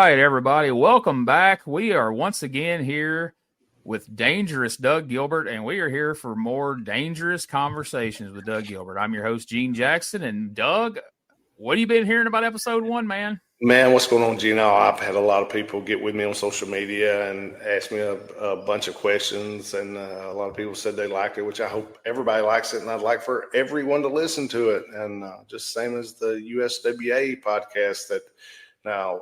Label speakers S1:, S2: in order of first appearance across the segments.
S1: right, everybody, welcome back. We are once again here with Dangerous Doug Gilbert, and we are here for more dangerous conversations with Doug Gilbert. I'm your host, Gene Jackson, and Doug, what have you been hearing about episode 1, man?
S2: Man, what's going on, Gino? I've had a lot of people get with me on social media and ask me a bunch of questions, and a lot of people said they liked it, which I hope everybody likes it, and I'd like for everyone to listen to it. And just same as the USWA podcast. That now,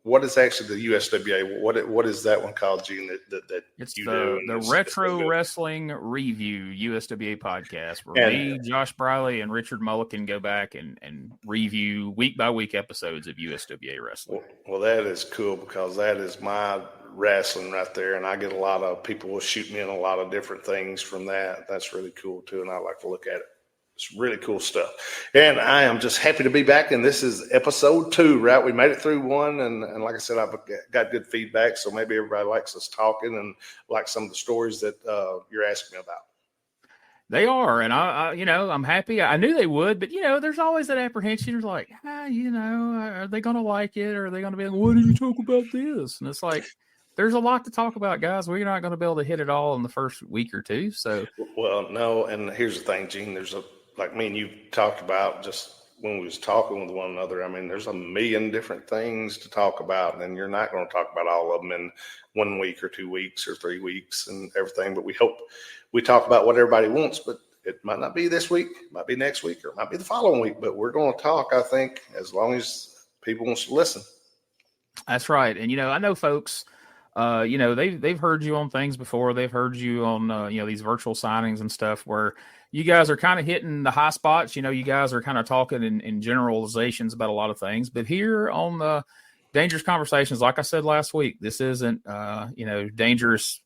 S2: what is actually the USWA? What is that one called, Gene? That
S1: it's
S2: you
S1: the
S2: do?
S1: Retro Wrestling Review USWA podcast, where me, Josh Briley, and Richard Mullican go back and review week by week episodes of USWA Wrestling.
S2: Well, that is cool because that is my wrestling right there, and I get a lot of people will shoot me in a lot of different things from that. That's really cool too, and I like to look at it. It's really cool stuff. And I am just happy to be back. And this is episode 2, right? We made it through 1. And like I said, I've got good feedback. So maybe everybody likes us talking and like some of the stories that you're asking me about.
S1: They are. And I'm happy. I knew they would, but there's always that apprehension. You're like, are they going to like it? Or are they going to be like, why did you talk about this? And it's like, there's a lot to talk about, guys. We're not going to be able to hit it all in the first week or two. So,
S2: well, no. And here's the thing, Gene, like me and you talked about just when we was talking with one another, I mean, there's a million different things to talk about, and you're not going to talk about all of them in 1 week or 2 weeks or 3 weeks and everything. But we hope we talk about what everybody wants, but it might not be this week, it might be next week, or it might be the following week. But we're going to talk, I think, as long as people want to listen.
S1: That's right. And, I know folks, they've heard you on things before. They've heard you on, these virtual signings and stuff where you guys are kind of hitting the high spots. You guys are kind of talking in generalizations about a lot of things. But here on the Dangerous Conversations, like I said last week, this isn't, dangerous,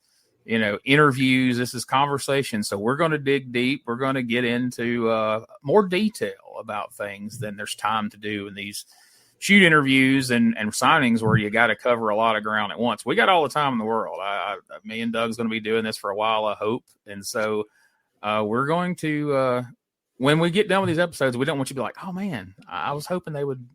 S1: interviews. This is conversation. So we're going to dig deep. We're going to get into more detail about things than there's time to do in these shoot interviews and signings where you got to cover a lot of ground at once. We got all the time in the world. Me and Doug's going to be doing this for a while, I hope. And so we're going to, when we get done with these episodes, we don't want you to be like, oh man, I was hoping they would,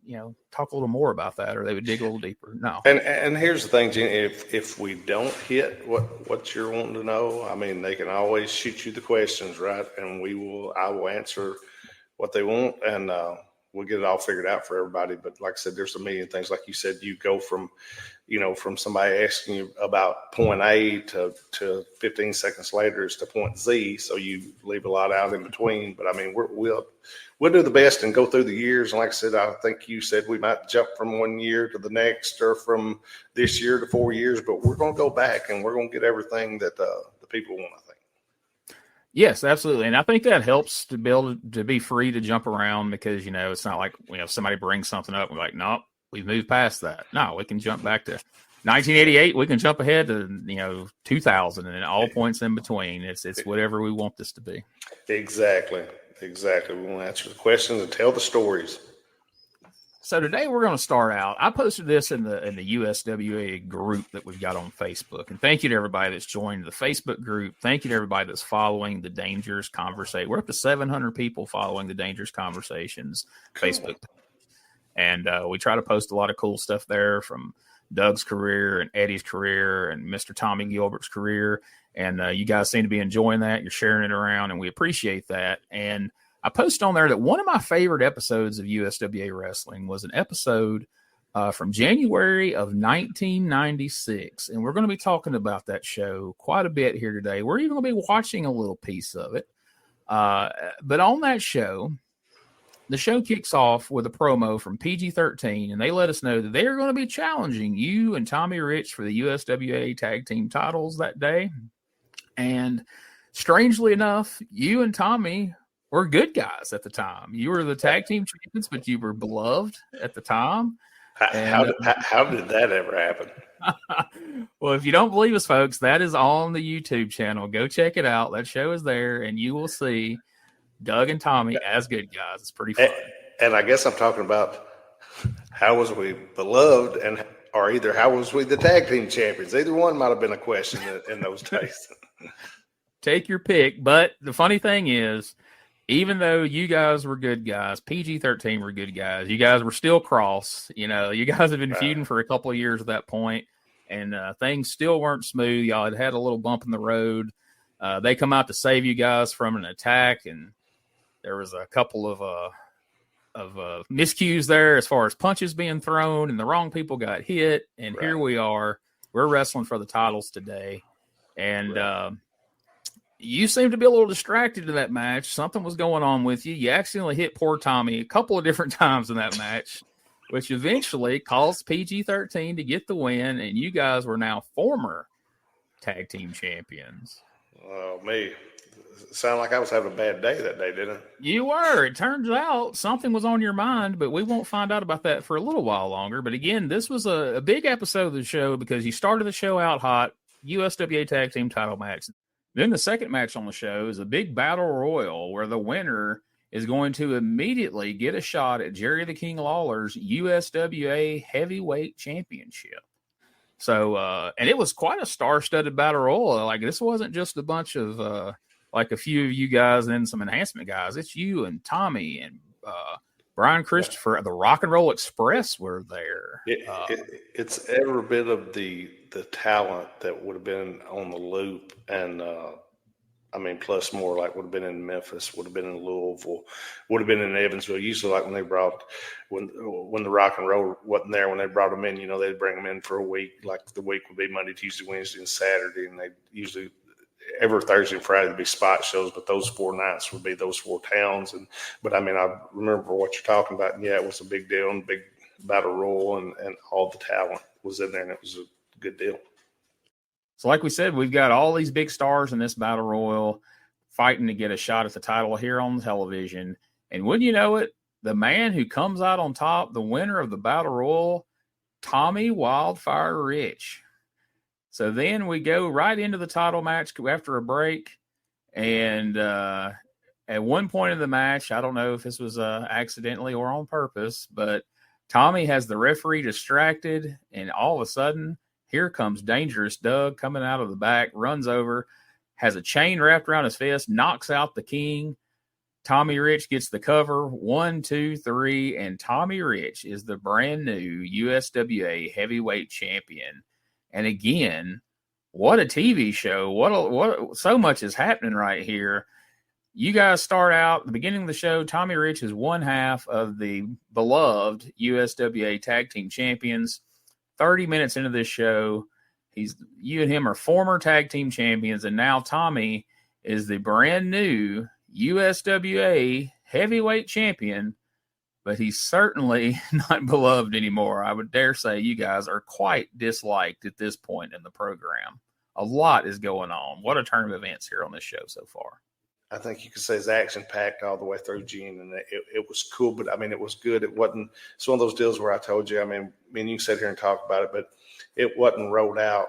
S1: talk a little more about that, or they would dig a little deeper. No.
S2: And here's the thing, Gene, if we don't hit what you're wanting to know, I mean, they can always shoot you the questions, right? And I will answer what they want, and we'll get it all figured out for everybody. But like I said, there's a million things. Like you said, you go from somebody asking you about point A to 15 seconds later is to point Z. So you leave a lot out in between. But I mean, we'll do the best and go through the years. And like I said, I think you said we might jump from 1 year to the next, or from this year to 4 years. But we're going to go back and we're going to get everything that the people want, I think.
S1: Yes, absolutely. And I think that helps to be able to be free to jump around, because, it's not like, somebody brings something up and we're like, nope, we've moved past that. No, we can jump back to 1988. We can jump ahead to, 2000 and all points in between. It's whatever we want this to be.
S2: Exactly. We want to answer the questions and tell the stories.
S1: So today we're going to start out. I posted this in the USWA group that we've got on Facebook. And thank you to everybody that's joined the Facebook group. Thank you to everybody that's following the Dangerous Conversation. We're up to 700 people following the Dangerous Conversations Facebook page. And we try to post a lot of cool stuff there, from Doug's career and Eddie's career and Mr. Tommy Gilbert's career. And you guys seem to be enjoying that. You're sharing it around, and we appreciate that. And I posted on there that one of my favorite episodes of USWA Wrestling was an episode from January of 1996. And we're going to be talking about that show quite a bit here today. We're even going to be watching a little piece of it. But on that show, the show kicks off with a promo from PG-13, and they let us know that they are going to be challenging you and Tommy Rich for the USWA tag team titles that day. And strangely enough, you and Tommy were good guys at the time. You were the tag team champions, but you were beloved at the time.
S2: How did that ever happen?
S1: Well, if you don't believe us, folks, that is on the YouTube channel. Go check it out. That show is there, and you will see Doug and Tommy as good guys. It's pretty fun.
S2: And I guess I'm talking about how was we beloved, or either how was we the tag team champions? Either one might have been a question in those days.
S1: Take your pick. But the funny thing is, even though you guys were good guys, PG-13 were good guys, you guys were still cross. You guys have been feuding for a couple of years at that point, and things still weren't smooth. Y'all had a little bump in the road. They come out to save you guys from an attack, and there was a couple of miscues there as far as punches being thrown, and the wrong people got hit. And Here we are. We're wrestling for the titles today. And you seemed to be a little distracted in that match. Something was going on with you. You accidentally hit poor Tommy a couple of different times in that match, which eventually caused PG-13 to get the win, and you guys were now former tag team champions.
S2: Oh, me. It sounded like I was having a bad day that day, didn't it?
S1: You were. It turns out something was on your mind, but we won't find out about that for a little while longer. But again, this was a big episode of the show because you started the show out hot, USWA Tag Team title match. Then the second match on the show is a big battle royal where the winner is going to immediately get a shot at Jerry the King Lawler's USWA Heavyweight Championship. So, and it was quite a star-studded battle royal. Like, this wasn't just a bunch of, like a few of you guys and then some enhancement guys. It's you and Tommy and Brian Christopher. The Rock and Roll Express were there.
S2: It's every bit of the talent that would have been on the loop, and plus more, like would have been in Memphis, would have been in Louisville, would have been in Evansville. Usually, like when the Rock and Roll wasn't there, when they brought them in, they'd bring them in for a week. Like the week would be Monday, Tuesday, Wednesday, and Saturday, and they usually every Thursday and Friday would be spot shows, but those 4 nights would be those 4 towns. But I remember what you're talking about. And yeah, it was a big deal and big battle royal, and all the talent was in there, and it was a good deal.
S1: So like we said, we've got all these big stars in this battle royal fighting to get a shot at the title here on television. And wouldn't you know it, the man who comes out on top, the winner of the battle royal, Tommy Wildfire Rich. So then we go right into the title match after a break. And at one point in the match, I don't know if this was accidentally or on purpose, but Tommy has the referee distracted, and all of a sudden, here comes Dangerous Doug coming out of the back, runs over, has a chain wrapped around his fist, knocks out the King. Tommy Rich gets the cover, 1, 2, 3, and Tommy Rich is the brand new USWA Heavyweight Champion. And again, what a TV show. What so much is happening right here. You guys start out at the beginning of the show. Tommy Rich is one half of the beloved USWA Tag Team Champions. 30 minutes into this show, you and him are former tag team champions, and now Tommy is the brand new USWA Heavyweight Champion, but he's certainly not beloved anymore. I would dare say you guys are quite disliked at this point in the program. A lot is going on. What a turn of events here on this show so far.
S2: I think you could say it's action-packed all the way through, Gene, and it was cool, but, it was good. It's one of those deals where I told you, you can sit here and talk about it, but it wasn't rolled out,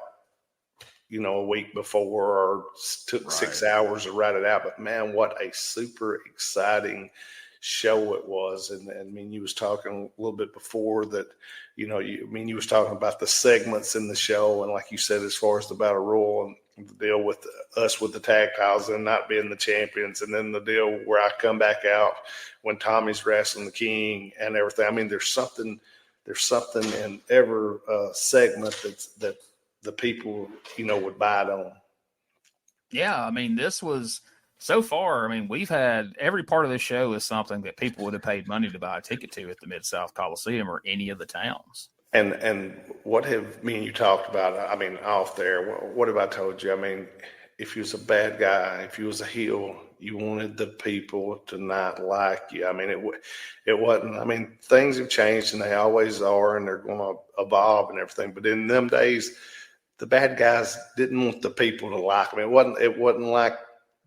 S2: a week before or took 6 hours to write it out. But, man, what a super exciting show it was. And you was talking a little bit before that, you was talking about the segments in the show, and like you said, as far as the battle royal and the deal with us with the tag titles and not being the champions, and then the deal where I come back out when Tommy's wrestling the King and everything. There's something in every segment that the people would bite on.
S1: Yeah, this was so far. We've had every part of this show is something that people would have paid money to buy a ticket to at the Mid-South Coliseum or any of the towns.
S2: And what have you talked about? Off there, what have I told you? If you was a bad guy, if you was a heel, you wanted the people to not like you. It wasn't. Things have changed, and they always are, and they're going to evolve and everything. But in them days, the bad guys didn't want the people to like them. It wasn't like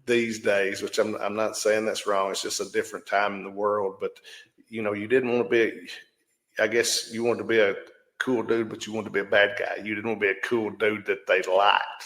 S2: these days, which I'm not saying that's wrong. It's just a different time in the world. But you didn't want to be. I guess you wanted to be a cool dude, but you wanted to be a bad guy. You didn't want to be a cool dude that they liked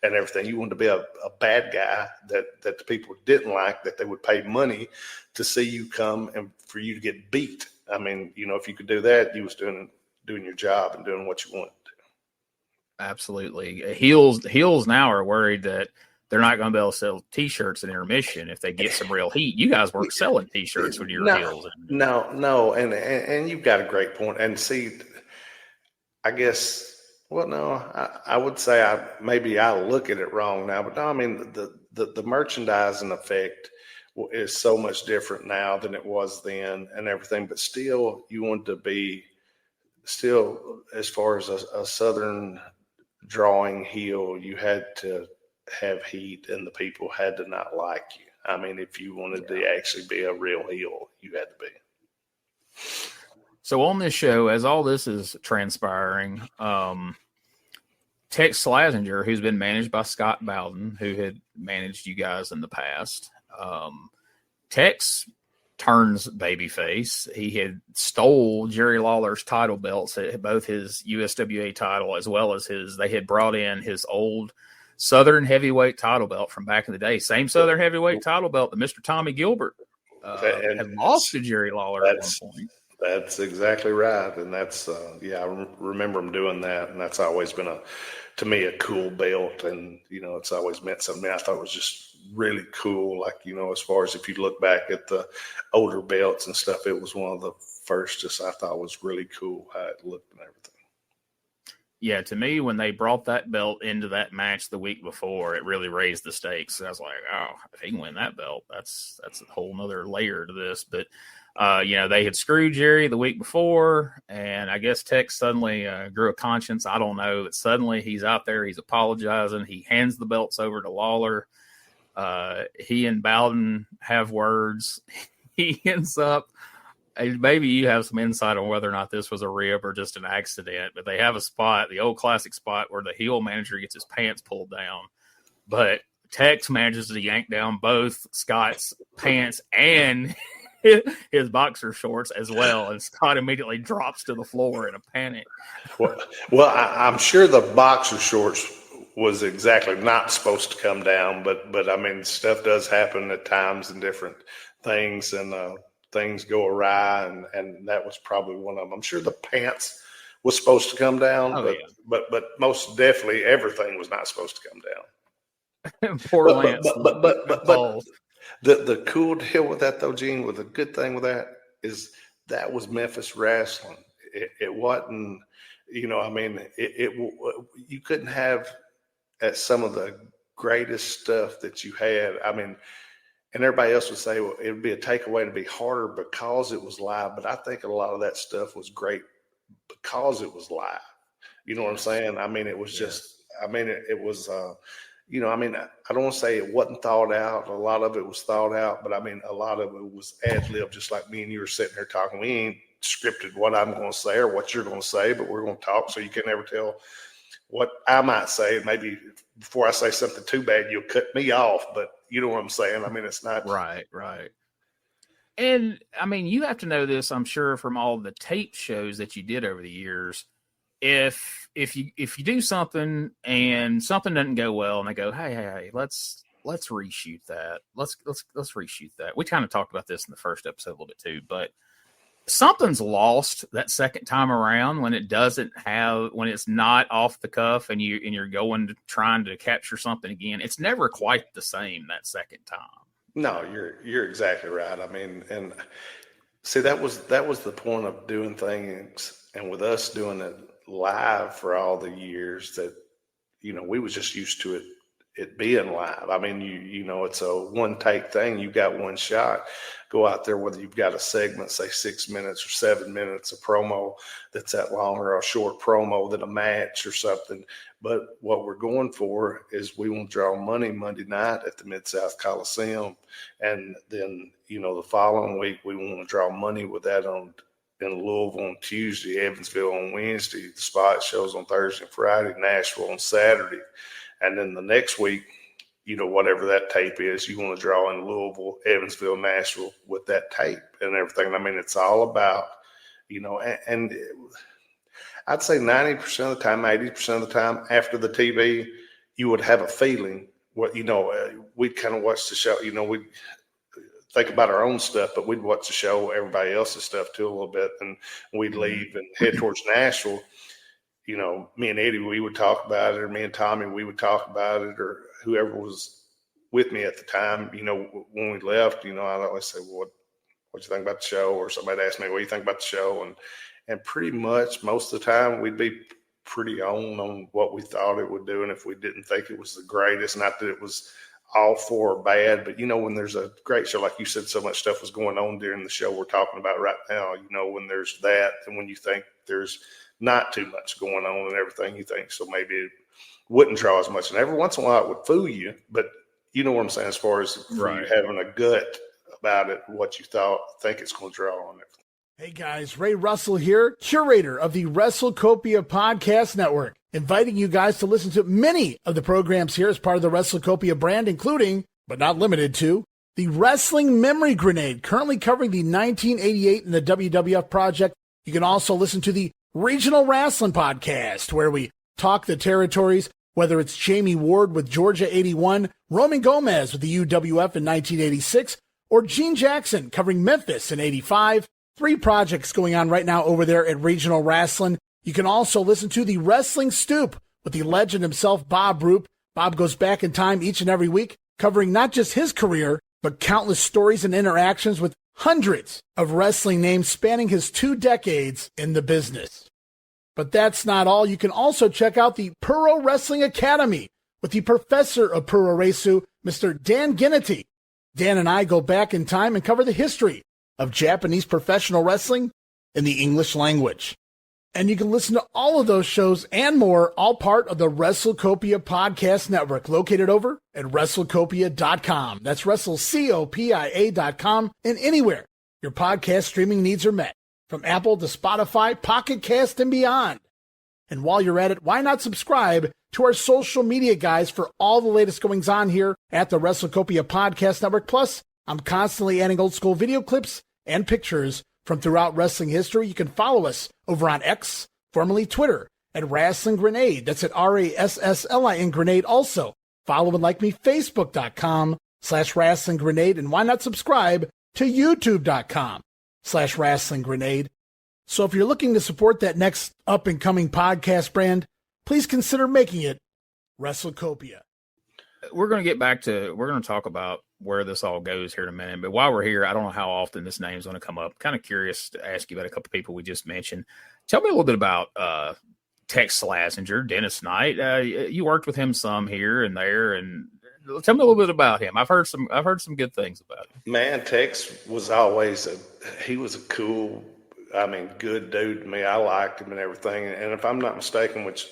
S2: and everything. You wanted to be a bad guy that the people didn't like, that they would pay money to see you come and for you to get beat. If you could do that, you was doing your job and doing what you wanted to do.
S1: Absolutely. Heels now are worried that they're not going to be able to sell T-shirts in intermission if they get some real heat. You guys weren't selling T-shirts with your heels.
S2: No, and you've got a great point. And see, I guess, well, no, I would say maybe I look at it wrong now, but no, I mean the merchandising effect is so much different now than it was then, and everything. But still, you want to be still as far as a Southern drawing heel, you had to have heat, and the people had to not like you. I mean, if you wanted to actually be a real heel, you had to be.
S1: So on this show, as all this is transpiring, Tex Slazenger, who's been managed by Scott Bowden, who had managed you guys in the past, Tex turns babyface. He had stole Jerry Lawler's title belts, both his USWA title as well as they had brought in his old Southern heavyweight title belt from back in the day. Same Southern heavyweight title belt that Mr. Tommy Gilbert had lost to Jerry Lawler at one point.
S2: That's exactly right. And that's, I remember him doing that. And that's always been to me, a cool belt. And, it's always meant something. I thought it was just really cool. Like, as far as if you look back at the older belts and stuff, it was one of the first I thought was really cool how it looked and everything.
S1: Yeah, to me, when they brought that belt into that match the week before, it really raised the stakes. I was like, oh, if he can win that belt, that's a whole nother layer to this. But, they had screwed Jerry the week before, and I guess Tex suddenly grew a conscience. I don't know. But suddenly he's out there. He's apologizing. He hands the belts over to Lawler. He and Bowden have words. He ends up, maybe you have some insight on whether or not this was a rib or just an accident, but they have a spot, the old classic spot, where the heel manager gets his pants pulled down. But Tex manages to yank down both Scott's pants and his boxer shorts as well, and Scott immediately drops to the floor in a panic.
S2: Well, I'm sure the boxer shorts was exactly not supposed to come down, but I mean, stuff does happen at times and different things, and things go awry, and that was probably one of them. I'm sure the pants was supposed to come down, but most definitely everything was not supposed to come down.
S1: Poor Lance.
S2: But the cool deal with that, though, Gene, with the good thing with that is that was Memphis wrestling. It wasn't, you couldn't have at some of the greatest stuff that you had. I mean, and everybody else would say, well, it would be a takeaway to be harder because it was live. But I think a lot of that stuff was great because it was live. You know what I'm saying? I mean, it was just, it was, I don't want to say it wasn't thought out. A lot of it was thought out, but I mean, a lot of it was ad-lib, just like me and you were sitting here talking. We ain't scripted what I'm going to say or what you're going to say, but we're going to talk, so you can never tell what I might say. Maybe before I say something too bad, you'll cut me off, but you know what I'm saying? I mean, it's not
S1: right. And I mean, you have to know this, I'm sure, from all the tape shows that you did over the years. If you do something and something doesn't go well, and they go, hey, let's reshoot that. Let's reshoot that. We kind of talked about this in the first episode a little bit too, but something's lost that second time around when it's not off the cuff and you're going to trying to capture something again. It's never quite the same that second time. No,
S2: you're exactly right. I mean, and see, that was the point of doing things, and with us doing it live for all the years that, we was just used to it being live. I mean, it's a one take thing. You got one shot. Go out there, whether you've got a segment, say 6 minutes or 7 minutes, a promo that's that long, or a short promo than a match or something. But what we're going for is we want to draw money Monday night at the Mid-South Coliseum. And then, the following week, we want to draw money with that in Louisville on Tuesday, Evansville on Wednesday, the spot shows on Thursday and Friday, Nashville on Saturday. And then the next week, whatever that tape is, you want to draw in Louisville, Evansville, Nashville with that tape and everything. I mean, it's all about, and I'd say 90% of the time, 80% of the time after the TV, you would have a feeling we'd kind of watch the show, we'd think about our own stuff, but we'd watch the show, everybody else's stuff too a little bit, and we'd leave and head towards Nashville. me and Eddie, we would talk about it, or me and Tommy, we would talk about it, or whoever was with me at the time. When we left, I'd always say, well, what you think about the show? Or somebody asked me, what do you think about the show? And pretty much most of the time we'd be pretty on what we thought it would do. And if we didn't think it was the greatest, not that it was all for or bad, but when there's a great show, like you said, so much stuff was going on during the show we're talking about right now, when there's that, and when you think there's not too much going on and everything, you think, so maybe it wouldn't draw as much. And every once in a while it would fool you, but you know what I'm saying, as far as
S1: right.
S2: You having a gut about it, what you think it's going to draw on everything.
S3: Hey guys, Ray Russell here, curator of the WrestleCopia Podcast Network, inviting you guys to listen to many of the programs here as part of the WrestleCopia brand, including, but not limited to, the Wrestling Memory Grenade, currently covering the 1988 and the WWF project. You can also listen to the Regional Wrestling Podcast, where we talk the territories, whether it's Jamie Ward with Georgia 81, Roman Gomez with the UWF in 1986, or Gene Jackson covering Memphis in 85. 3 projects going on right now over there at Regional Wrestling. You can also listen to the Wrestling Stoop with the legend himself, Bob Roop. Bob goes back in time each and every week, covering not just his career, but countless stories and interactions with hundreds of wrestling names spanning his 2 decades in the business. But that's not all. You can also check out the Puro Wrestling Academy with the professor of Puro Resu, Mr. Dan Ginnity. Dan and I go back in time and cover the history of Japanese professional wrestling in the English language. And you can listen to all of those shows and more, all part of the WrestleCopia Podcast Network, located over at WrestleCopia.com. That's WrestleCopia.com, and anywhere your podcast streaming needs are met, from Apple to Spotify, Pocket Cast, and beyond. And while you're at it, why not subscribe to our social media guys for all the latest goings on here at the WrestleCopia Podcast Network. Plus, I'm constantly adding old school video clips and pictures from throughout wrestling history. You can follow us over on X, formerly Twitter, at Wrestling Grenade. That's at RASSLIN Grenade. Also, follow and like me, Facebook.com/Wrestling Grenade. And why not subscribe to YouTube.com/Wrestling Grenade. So if you're looking to support that next up-and-coming podcast brand, please consider making it WrestleCopia.
S1: We're going to talk about where this all goes here in a minute. But while we're here, I don't know how often this name's going to come up. Kind of curious to ask you about a couple of people we just mentioned. Tell me a little bit about Tex Slazenger, Dennis Knight. You worked with him some here and there, and tell me a little bit about him. I've heard some good things about him.
S2: Man, Tex was always he was a cool, good dude to me. I liked him and everything. And if I'm not mistaken, which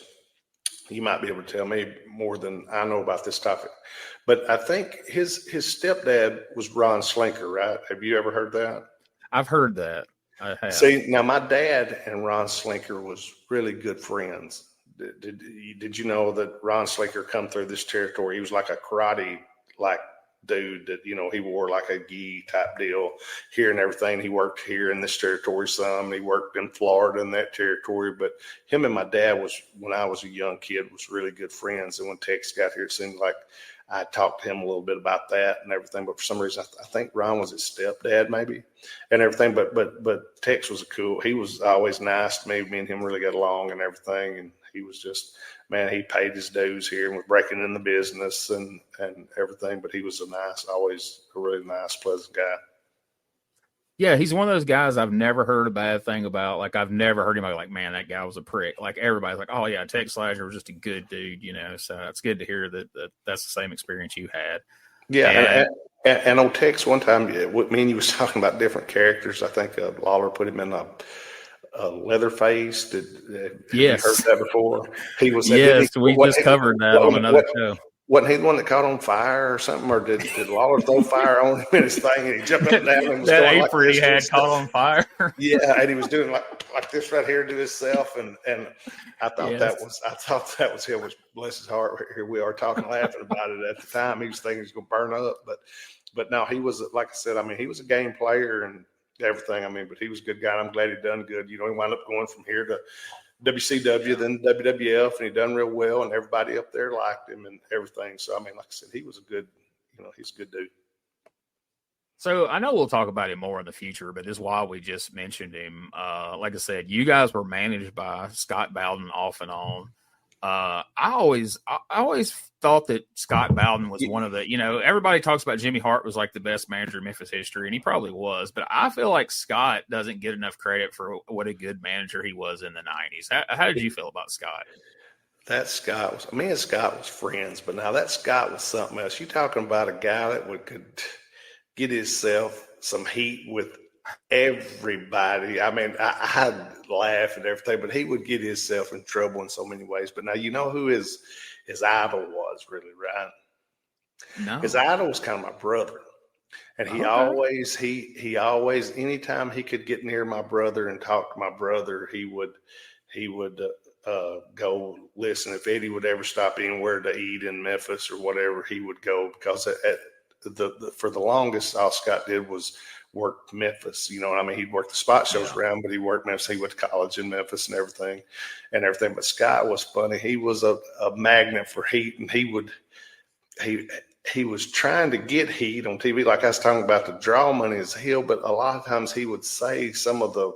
S2: you might be able to tell me more than I know about this topic, but I think his stepdad was Ron Slinker, right? Have you ever heard that?
S1: I've heard that. I have.
S2: See, now my dad and Ron Slinker was really good friends. Did you know that Ron Slinker come through this territory? He was like a karate dude that, he wore like a gi type deal here and everything. He worked here in this territory some. He worked in Florida in that territory. But him and my dad when I was a young kid, was really good friends. And when Tex got here, it seemed like I talked to him a little bit about that and everything. But for some reason, I think Ron was his stepdad maybe and everything. But Tex was he was always nice to me. Me and him really got along and everything. And he was just, man, he paid his dues here and was breaking in the business and everything. But he was always a really nice, pleasant guy.
S1: Yeah, he's one of those guys I've never heard a bad thing about. Like, I've never heard anybody like, man, that guy was a prick. Like, everybody's like, oh, yeah, Tex Slazenger was just a good dude, So it's good to hear that that's the same experience you had.
S2: Yeah, and on Tex one time, me and you was talking about different characters. I think Lawler put him in a Leatherface. Yes. You heard that before? He was.
S1: Yes, we just covered that on another show.
S2: Wasn't he the one that caught on fire or something? Or did Lawler throw fire on him in his thing and he jumped up and down and was
S1: that
S2: going
S1: apron he had caught on fire?
S2: Yeah, and he was doing like this right here to himself, and I thought that was him. Which, bless his heart, here we are talking, laughing about it at the time. He was thinking he was going to burn up, but no, he was, like I said. He was a game player and everything. But he was a good guy. And I'm glad he done good. He wound up going from here to WCW, then WWF, and he done real well, and everybody up there liked him and everything. So, like I said, he was a good, he's a good dude.
S1: So I know we'll talk about him more in the future, but this is why we just mentioned him. Like I said, you guys were managed by Scott Bowden off and on. I always thought that Scott Bowden was one of the, everybody talks about Jimmy Hart was like the best manager in Memphis history, and he probably was, but I feel like Scott doesn't get enough credit for what a good manager he was in the 90s. How did you feel about Scott?
S2: That Scott was, me and Scott was friends, but now that Scott was something else. You talking about a guy that could get himself some heat with everybody. I mean, I'd laugh and everything, but he would get himself in trouble in so many ways. But now you know who his idol was, really, right?
S1: No.
S2: His idol was kind of my brother. And he always, anytime he could get near my brother and talk to my brother, he would go listen. If Eddie would ever stop anywhere to eat in Memphis or whatever, he would go, because for the longest, all Scott did was work Memphis. You know what I mean? He'd work the spot shows around, but he worked Memphis. He went to college in Memphis and everything. But Scott was funny. He was a magnet for heat, and he was trying to get heat on TV. Like I was talking about, the draw money is heel, but a lot of times he would say some of the,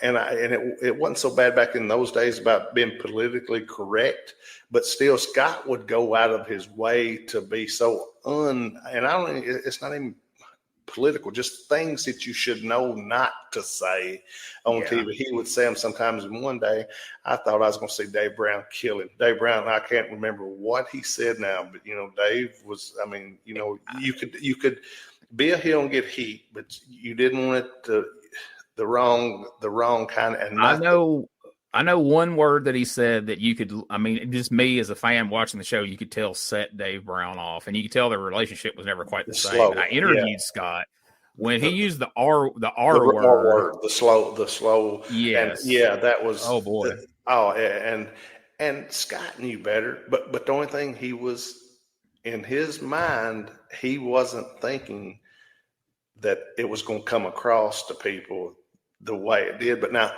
S2: it wasn't so bad back in those days about being politically correct, but still Scott would go out of his way to be so it's not even political, just things that you should know not to say on TV. He would say them sometimes. And one day I thought I was going to see Dave Brown kill him. Dave Brown, I can't remember what he said now, but Dave was, you could be a heel and get heat, but you didn't want it to, the wrong kind of, and
S1: I know one word that he said that you could, just me as a fan watching the show, you could tell set Dave Brown off, and you could tell their relationship was never quite the same. And I interviewed Scott when he used the R word,
S2: the slow.
S1: Yes.
S2: And that was,
S1: oh boy.
S2: And Scott knew better, but the only thing, he was, in his mind, he wasn't thinking that it was going to come across to people the way it did. But now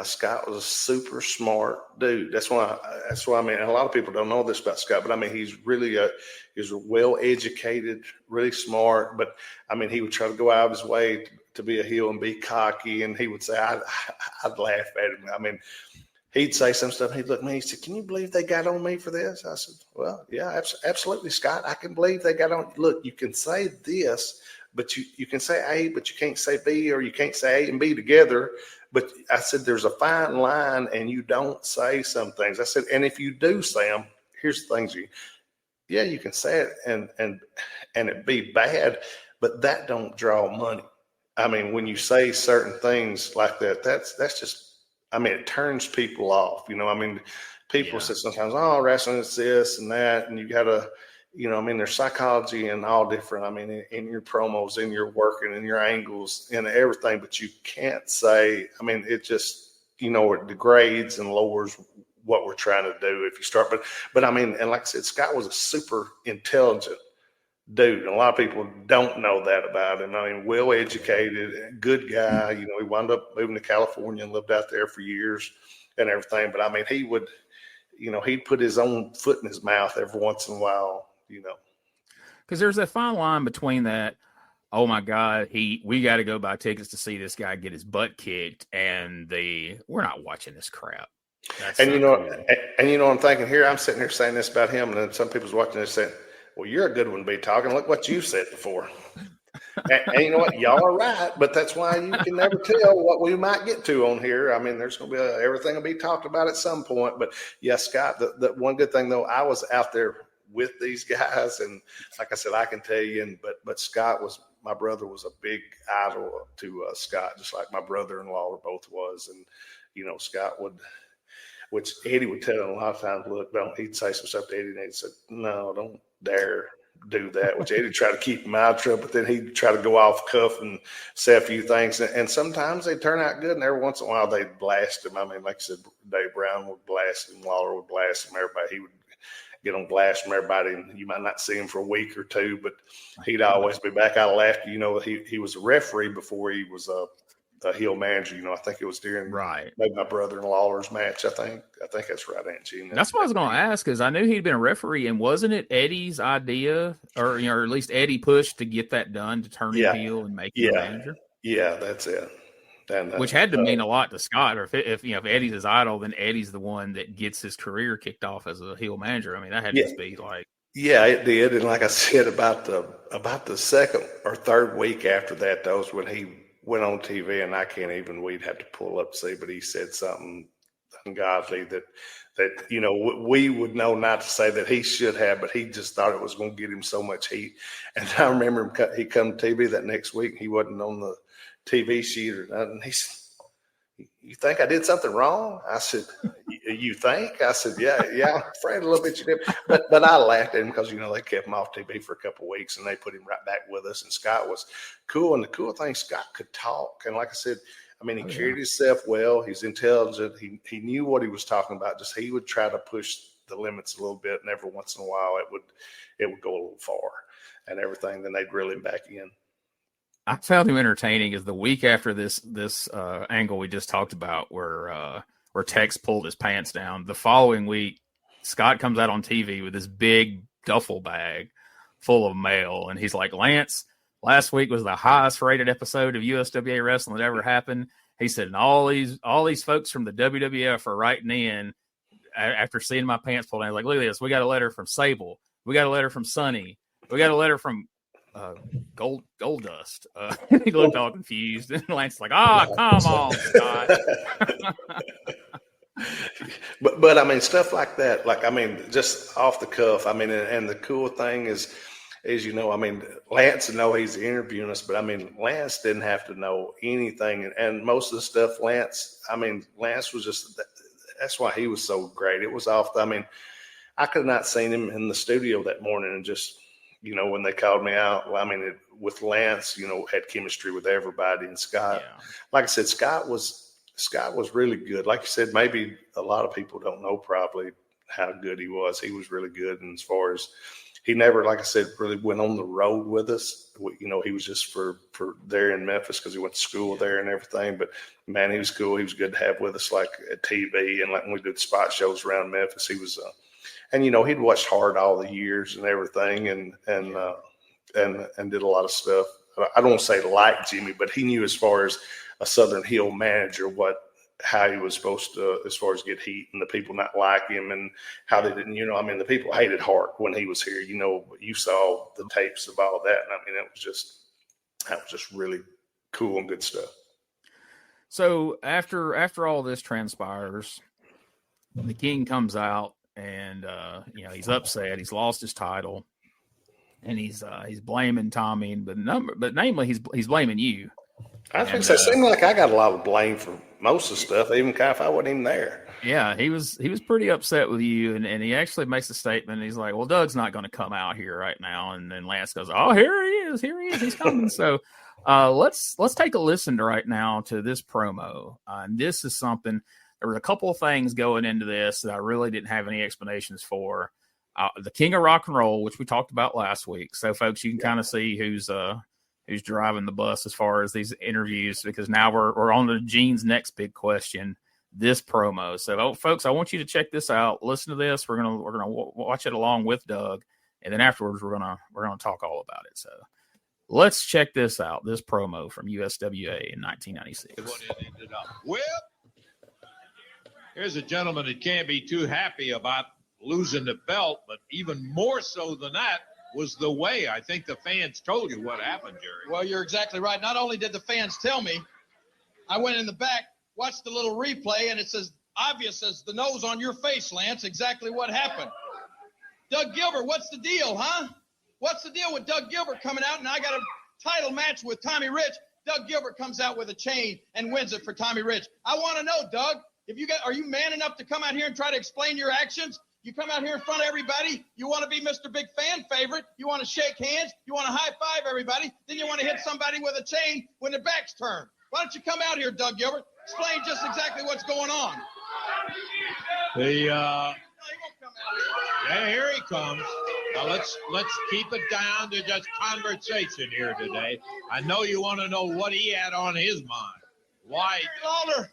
S2: Scott was a super smart dude. That's why a lot of people don't know this about Scott, but he's really he's well educated, really smart. But he would try to go out of his way to be a heel and be cocky. And he would say, I'd laugh at him. He'd say some stuff. He'd look at me. He said, "Can you believe they got on me for this?" I said, "Well, yeah, absolutely, Scott. I can believe they got on. Look, you can say this, but you can say A, but you can't say B, or you can't say A and B together." But I said, there's a fine line, and you don't say some things. I said, and if you do say them, here's the things you can say it and it be bad, but that don't draw money. When you say certain things like that, that's just, it turns people off. People say sometimes, "Oh, wrestling is this and that," and you got to, there's psychology and all different, in your promos, in your working, in your angles, and everything, but you can't say, it just, it degrades and lowers what we're trying to do if you start. But and like I said, Scott was a super intelligent dude. And a lot of people don't know that about him. Well educated, good guy. He wound up moving to California and lived out there for years and everything. But he would, he'd put his own foot in his mouth every once in a while.
S1: Because there's a fine line between that, oh my God, we got to go buy tickets to see this guy get his butt kicked, and we're not watching this crap.
S2: And I'm thinking here, I'm sitting here saying this about him, and then some people's watching this saying, "Well, you're a good one to be talking. Look what you said before." and you know what? Y'all are right, but that's why you can never tell what we might get to on here. There's going to be everything will be talked about at some point. But yeah, Scott, the one good thing though, I was out there with these guys, and like I said, I can tell you, but Scott my brother was a big idol to Scott, just like my brother and Lawler both was. And Scott which Eddie would tell him a lot of times, look, he'd say some stuff to Eddie, and Eddie said, "No, don't dare do that," which Eddie tried to keep him out of trouble, but then he'd try to go off cuff and say a few things, and sometimes they turn out good, and every once in a while they'd blast him. Like I said, Dave Brown would blast him, Lawler would blast him, everybody. He would get on blast from everybody, and you might not see him for a week or two, but he'd always be back. I laughed. He was a referee before he was a heel manager. I think it was during
S1: Right.
S2: maybe my brother-in-law's match. I think that's right, Aunt Gina.
S1: That's what I was going to ask, because I knew he'd been a referee, and wasn't it Eddie's idea, or or at least Eddie pushed to get that done, to turn him heel and make him a manager?
S2: Yeah, that's it. And,
S1: which had to mean a lot to Scott. Or if Eddie's his idol, then Eddie's the one that gets his career kicked off as a heel manager. I mean, that had to be like.
S2: Yeah, it did. And like I said, about the second or third week after that, that was when he went on TV, and I can't even, we'd have to pull up to see, but he said something ungodly that we would know not to say that he should have, but he just thought it was going to get him so much heat. And I remember he come to TV that next week, and he wasn't on the TV sheet or nothing. He said, "You think I did something wrong?" I said, "You think?" I said, "Yeah, I'm afraid a little bit you did." But I laughed at him because, they kept him off TV for a couple of weeks, and they put him right back with us. And Scott was cool. And the cool thing, Scott could talk. And like I said, he carried himself well. He's intelligent. He knew what he was talking about. Just he would try to push the limits a little bit, and every once in a while it would go a little far and everything. Then they'd reel him back in.
S1: I found him entertaining is the week after this angle we just talked about, where Tex pulled his pants down. The following week, Scott comes out on TV with this big duffel bag full of mail, and he's like, "Lance, last week was the highest rated episode of USWA Wrestling that ever happened." He said, "And all these folks from the WWF are writing in after seeing my pants pulled down. Like, look at this. We got a letter from Sable. We got a letter from Sonny. We got a letter from Gold Dust." He looked all confused, and Lance's like, "Come on, Scott."
S2: But stuff like that, just off the cuff. And the cool thing is Lance know he's interviewing us, but Lance didn't have to know anything, and most of the stuff Lance was just, that's why he was so great. It was off. I could have not seen him in the studio that morning, and just when they called me out, with Lance, had chemistry with everybody. And Scott, like I said, Scott was really good. Like you said, maybe a lot of people don't know probably how good he was. He was really good. And as far as, he never, like I said, really went on the road with us. He was just for there in Memphis because he went to school there and everything. But man, he was cool. He was good to have with us, like at TV, and like when we did spot shows around Memphis, he was. And he'd watched Hard all the years and everything, and did a lot of stuff. I don't say like Jimmy, but he knew as far as a Southern heel manager how he was supposed to, as far as get heat and the people not like him, and how they didn't. The people hated Hart when he was here. You saw the tapes of all that, and that was just really cool and good stuff.
S1: So after all this transpires, the King comes out. And he's upset. He's lost his title, and he's blaming Tommy, but namely he's blaming you.
S2: I think so. It seemed like I got a lot of blame for most of the stuff, even if I wasn't even there.
S1: Yeah, he was pretty upset with you, and he actually makes a statement. He's like, "Well, Doug's not going to come out here right now," and then Lance goes, "Oh, here he is, he's coming." So let's take a listen right now to this promo. And this is something. There were a couple of things going into this that I really didn't have any explanations for. The King of Rock and Roll, which we talked about last week. So, folks, you can kind of see who's driving the bus as far as these interviews, because now we're on to Gene's next big question, this promo. So, folks, I want you to check this out. Listen to this. We're gonna watch it along with Doug, and then afterwards we're gonna talk all about it. So, let's check this out. This promo from USWA in 1996.
S4: Well, here's a gentleman that can't be too happy about losing the belt, but even more so than that was the way. I think the fans told you what happened, Jerry.
S5: Well, you're exactly right. Not only did the fans tell me, I went in the back, watched the little replay, and it's as obvious as the nose on your face, Lance, exactly what happened. Doug Gilbert, what's the deal, huh? What's the deal with Doug Gilbert coming out, and I got a title match with Tommy Rich? Doug Gilbert comes out with a chain and wins it for Tommy Rich. I want to know, Doug, are you man enough to come out here and try to explain your actions? You come out here in front of everybody. You want to be Mr. Big Fan Favorite. You want to shake hands. You want to high five everybody. Then you want to hit somebody with a chain when their back's turned. Why don't you come out here, Doug Gilbert? Explain just exactly what's going on.
S4: Yeah, here he comes. Now let's keep it down to just conversation here today. I know you want to know what he had on his mind. Why?
S6: Lawler,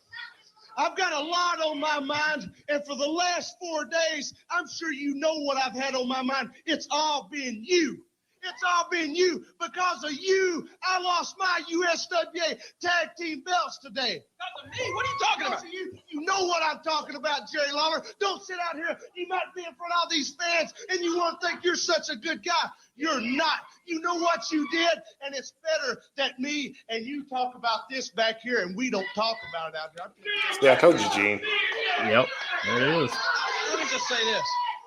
S6: I've got a lot on my mind, and for the last 4 days, I'm sure you know what I've had on my mind. It's all been you. It's all been you. Because of you, I lost my USWA tag team belts today.
S5: Because of me? What are you talking about?
S6: You know what I'm talking about, Jerry Lawler. Don't sit out here. You might be in front of all these fans, and you want to think you're such a good guy. You're not. You know what you did, and it's better that me and you talk about this back here, and we don't talk about it out here.
S2: Yeah, I told you, Gene.
S1: Yep, there it is.
S5: Let me just say this.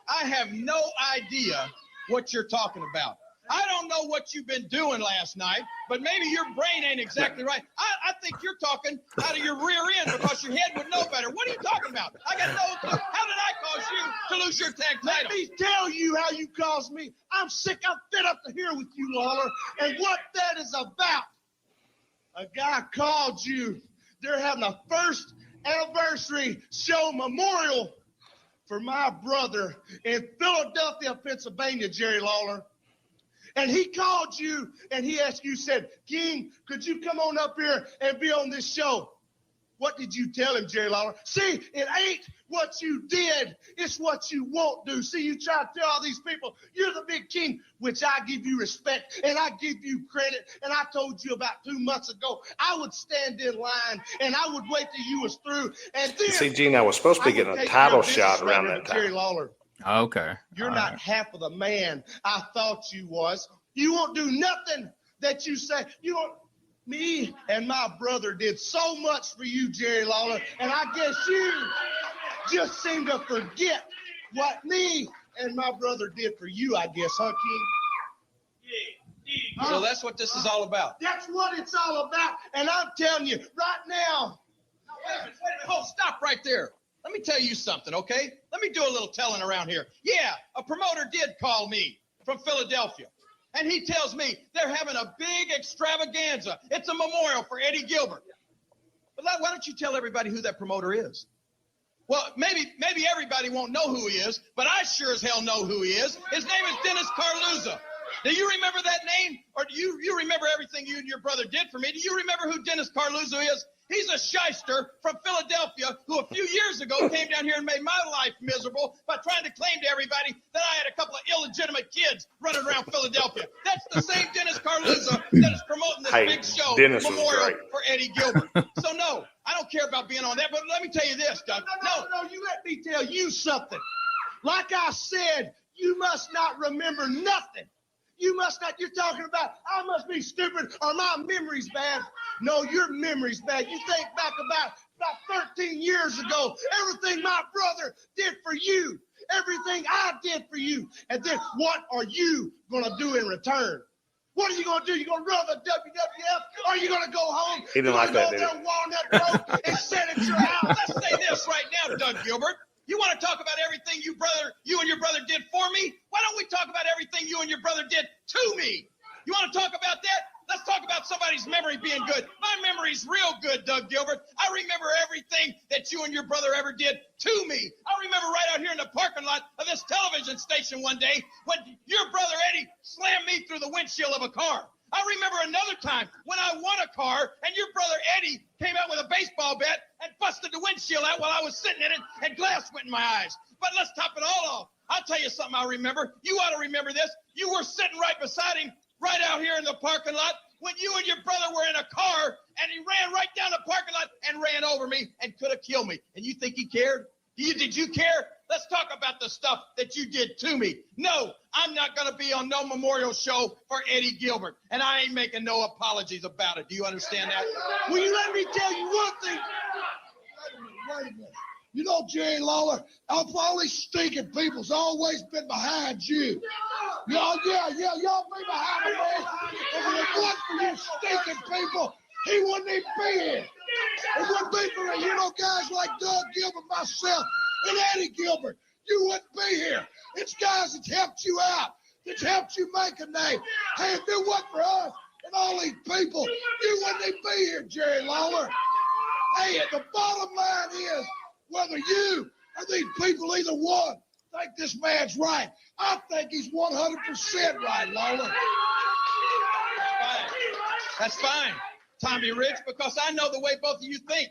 S5: I have no idea what you're talking about. I don't know what you've been doing last night, but maybe your brain ain't exactly right. I think you're talking out of your rear end because your head would know better. What are you talking about? I got no clue. How did I cause you to lose your tag title?
S6: Let me tell you how you caused me. I'm sick. I'm fed up to here with you, Lawler. And what that is about. A guy called you. They're having a first anniversary show memorial for my brother in Philadelphia, Pennsylvania, Jerry Lawler. And he called you and he asked you, said, King, could you come on up here and be on this show? What did you tell him, Jerry Lawler? See, it ain't what you did. It's what you won't do. See, you try to tell all these people, you're the big king, which I give you respect and I give you credit. And I told you about 2 months ago, I would stand in line and I would wait till you was through. And then,
S2: see, Gene, I was supposed to be getting a title shot around that time.
S6: Jerry Lawler.
S1: Okay.
S6: You're
S1: All
S6: not
S1: right.
S6: half of the man I thought you was. You won't do nothing that you say. You don't. Me and my brother did so much for you, Jerry Lawler, and I guess you just seem to forget what me and my brother did for you, I guess, huh, King?
S5: So that's what this is all about.
S6: That's what it's all about, and I'm telling you right now.
S5: Wait a minute. Oh, stop right there. Let me tell you something, okay? Let me do a little telling around here. Yeah, a promoter did call me from Philadelphia. And he tells me they're having a big extravaganza. It's a memorial for Eddie Gilbert. But why don't you tell everybody who that promoter is? Well, maybe everybody won't know who he is, but I sure as hell know who he is. His name is Dennis Carluzza. Do you remember that name? Or do you remember everything you and your brother did for me? Do you remember who Dennis Carluzza is? He's a shyster from Philadelphia who a few years ago came down here and made my life miserable by trying to claim to everybody that I had a couple of illegitimate kids running around Philadelphia. That's the same Dennis Carluzza that is promoting this big show,
S2: Dennis
S5: memorial for Eddie Gilbert. So, no, I don't care about being on that, but let me tell you this, Doug.
S6: No, you let me tell you something. Like I said, you must not remember nothing. You must not, you're talking about, I must be stupid or my memory's bad. No, your memory's bad. You think back about 13 years ago, everything my brother did for you, everything I did for you. And then what are you going to do in return? What are you going to do? You going to run the WWF or are you going to go home?
S2: He didn't like that, did he?
S6: Walnut Road and sit at your house.
S5: Let's say this right now, Doug Gilbert. You want to talk about everything you and your brother did for me? Why don't we talk about everything you and your brother did to me? You want to talk about that? Let's talk about somebody's memory being good. My memory's real good, Doug Gilbert. I remember everything that you and your brother ever did to me. I remember right out here in the parking lot of this television station one day when your brother Eddie slammed me through the windshield of a car. I remember another time when I won a car and your brother Eddie came out with a baseball bat and busted the windshield out while I was sitting in it and glass went in my eyes. But let's top it all off. I'll tell you something I remember. You ought to remember this. You were sitting right beside him right out here in the parking lot when you and your brother were in a car and he ran right down the parking lot and ran over me and could have killed me. And you think he cared? Did you care? Let's talk about the stuff that you did to me. No, I'm not going to be on no memorial show for Eddie Gilbert, and I ain't making no apologies about it. Do you understand that?
S6: Will you let me tell you one thing? Wait a minute. You know, Jerry Lawler, of all these stinking people's always been behind you. Y'all be behind me, man. If it wasn't for you stinking people, he wouldn't even be here. It wouldn't be for you know guys like Doug Gilbert, myself, and Eddie Gilbert. You wouldn't be here. It's guys that helped you out, that helped you make a name. Hey, if it wasn't for us and all these people, you wouldn't even be here, Jerry Lawler. Hey, the bottom line is, whether you or these people, either one, think this man's right, I think he's 100% right, Lawler.
S5: That's fine. Tommy Rich, because I know the way both of you think.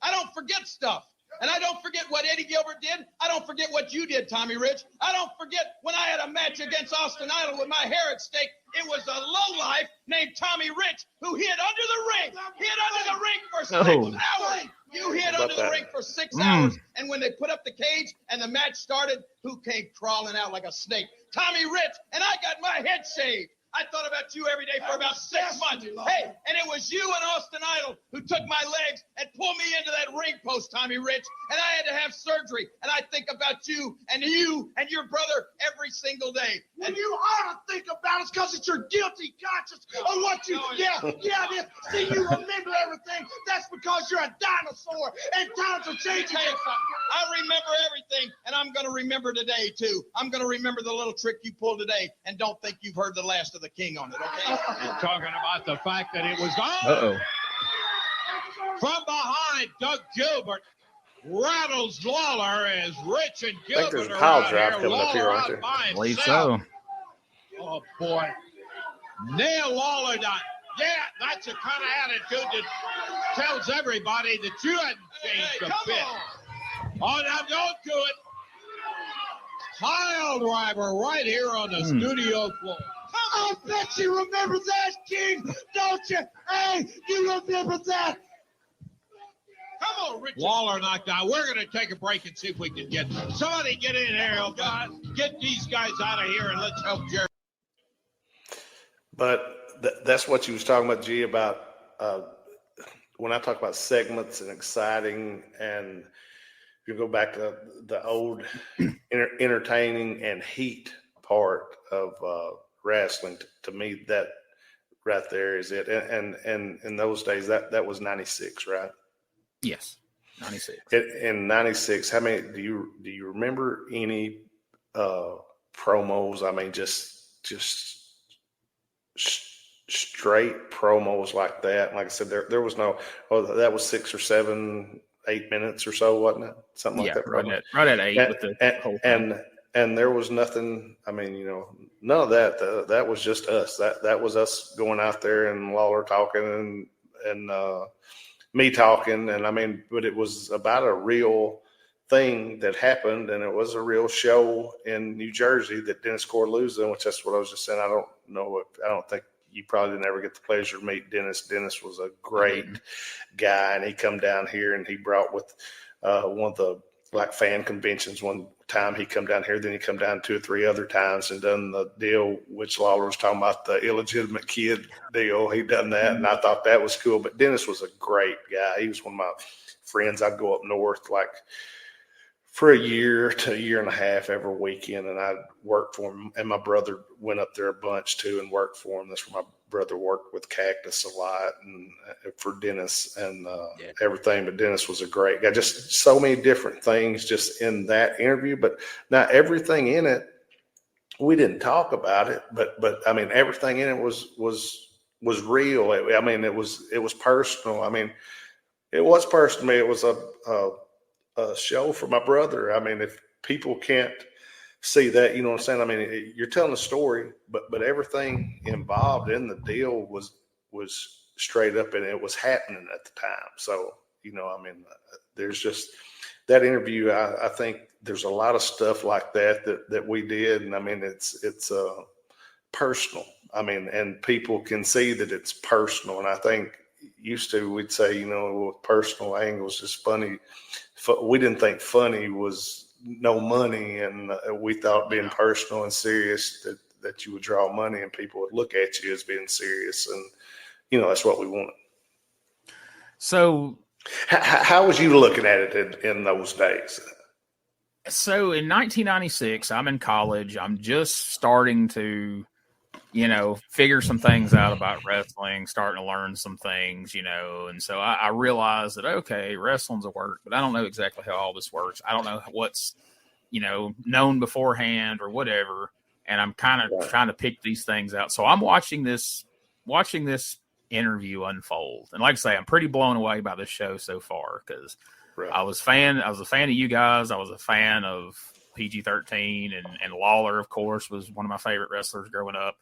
S5: I don't forget stuff. And I don't forget what Eddie Gilbert did. I don't forget what you did, Tommy Rich. I don't forget when I had a match against Austin Idol with my hair at stake. It was a lowlife named Tommy Rich who hid under the ring. Hid under the ring for 6 hours. You hid under the ring for 6 hours. And when they put up the cage and the match started, who came crawling out like a snake? Tommy Rich. And I got my head shaved. I thought about you every day for about 6 months. Hey, and it was you and Austin Idol who took my legs and pulled me into that ring post, Tommy Rich. And I had to have surgery. And I think about you and your brother every single day.
S6: And you ought to think about it because it's your guilty conscience of what you did. See, you remember everything. That's because you're a dinosaur and times are changing.
S5: I remember everything, and I'm going to remember today, too. I'm going to remember the little trick you pulled today, and don't think you've heard the last of the king on it, okay?
S4: You're talking about the fact that it was on. From behind, Doug Gilbert rattles Lawler as Rich and Gilbert
S2: I think there's a
S4: are
S2: pile
S4: out
S2: drive
S4: here.
S2: coming up here,
S4: Lawler
S2: aren't
S4: out
S2: there?
S4: by
S1: I believe
S4: himself.
S1: so.
S4: Oh, boy. Nail Lawler down. Yeah, that's the kind of attitude that tells everybody that you hadn't changed a bit. Oh, now don't do it. Pile driver right here on the studio floor.
S6: I bet you remember that, King, don't you? Hey, you remember that?
S4: Come on, Richard. Lawler knocked out. We're going to take a break and see if we can get somebody get in here. Oh, God, get these guys out of here and let's help Jerry.
S2: But that's what you was talking about, G, about when I talk about segments and exciting, and you go back to the old entertaining and heat part of wrestling. To me, that right there is it. And in those days, that was 96, right?
S1: Yes, 96.
S2: In 96, how many do you remember any promos? I mean, just straight promos like that. Like I said, there was no. Oh, that was 6 or 7, 8 minutes or so, wasn't it? Something like that.
S1: Right at 8 with the whole thing.
S2: And there was nothing. I mean, none of that. That was just us. That was us going out there and Lawler talking and me talking. And I mean, but it was about a real thing that happened, and it was a real show in New Jersey that Dennis Corleone, which that's what I was just saying. I don't think you probably didn't ever get the pleasure to meet Dennis. Dennis was a great guy, and he come down here and he brought with one of the like fan conventions. One time he come down here, then he come down 2 or 3 other times and done the deal which Lawler was talking about, the illegitimate kid deal. He done that, and I thought that was cool. But Dennis was a great guy. He was one of my friends. I'd go up north like for a year to a year and a half every weekend, and I'd work for him. And my brother went up there a bunch too and worked for him. That's where my brother worked with Cactus a lot and for Dennis and everything. But Dennis was a great guy. Just so many different things just in that interview. But not everything in it, we didn't talk about it. But I mean, everything in it was real. I mean, it was personal. I mean, it was personal to me. It was a show for my brother. I mean, if people can't see that, you know what I'm saying? I mean, you're telling a story, but everything involved in the deal was straight up, and it was happening at the time. So, I mean, there's just that interview. I think there's a lot of stuff like that we did. And I mean, it's personal. I mean, and people can see that it's personal. And I think we'd say, with personal angles, just funny. We didn't think funny was no money, and we thought being personal and serious that you would draw money and people would look at you as being serious, and that's what we wanted.
S1: So,
S2: how was you looking at it in those days?
S1: So in 1996, I'm in college. I'm just starting to, figure some things out about wrestling, starting to learn some things, and so I realized that, okay, wrestling's a work, but I don't know exactly how all this works. I don't know what's, known beforehand or whatever. And I'm kind of trying to pick these things out. So I'm watching this interview unfold. And like I say, I'm pretty blown away by this show so far because I was a fan of you guys. I was a fan of PG-13 and Lawler, of course, was one of my favorite wrestlers growing up.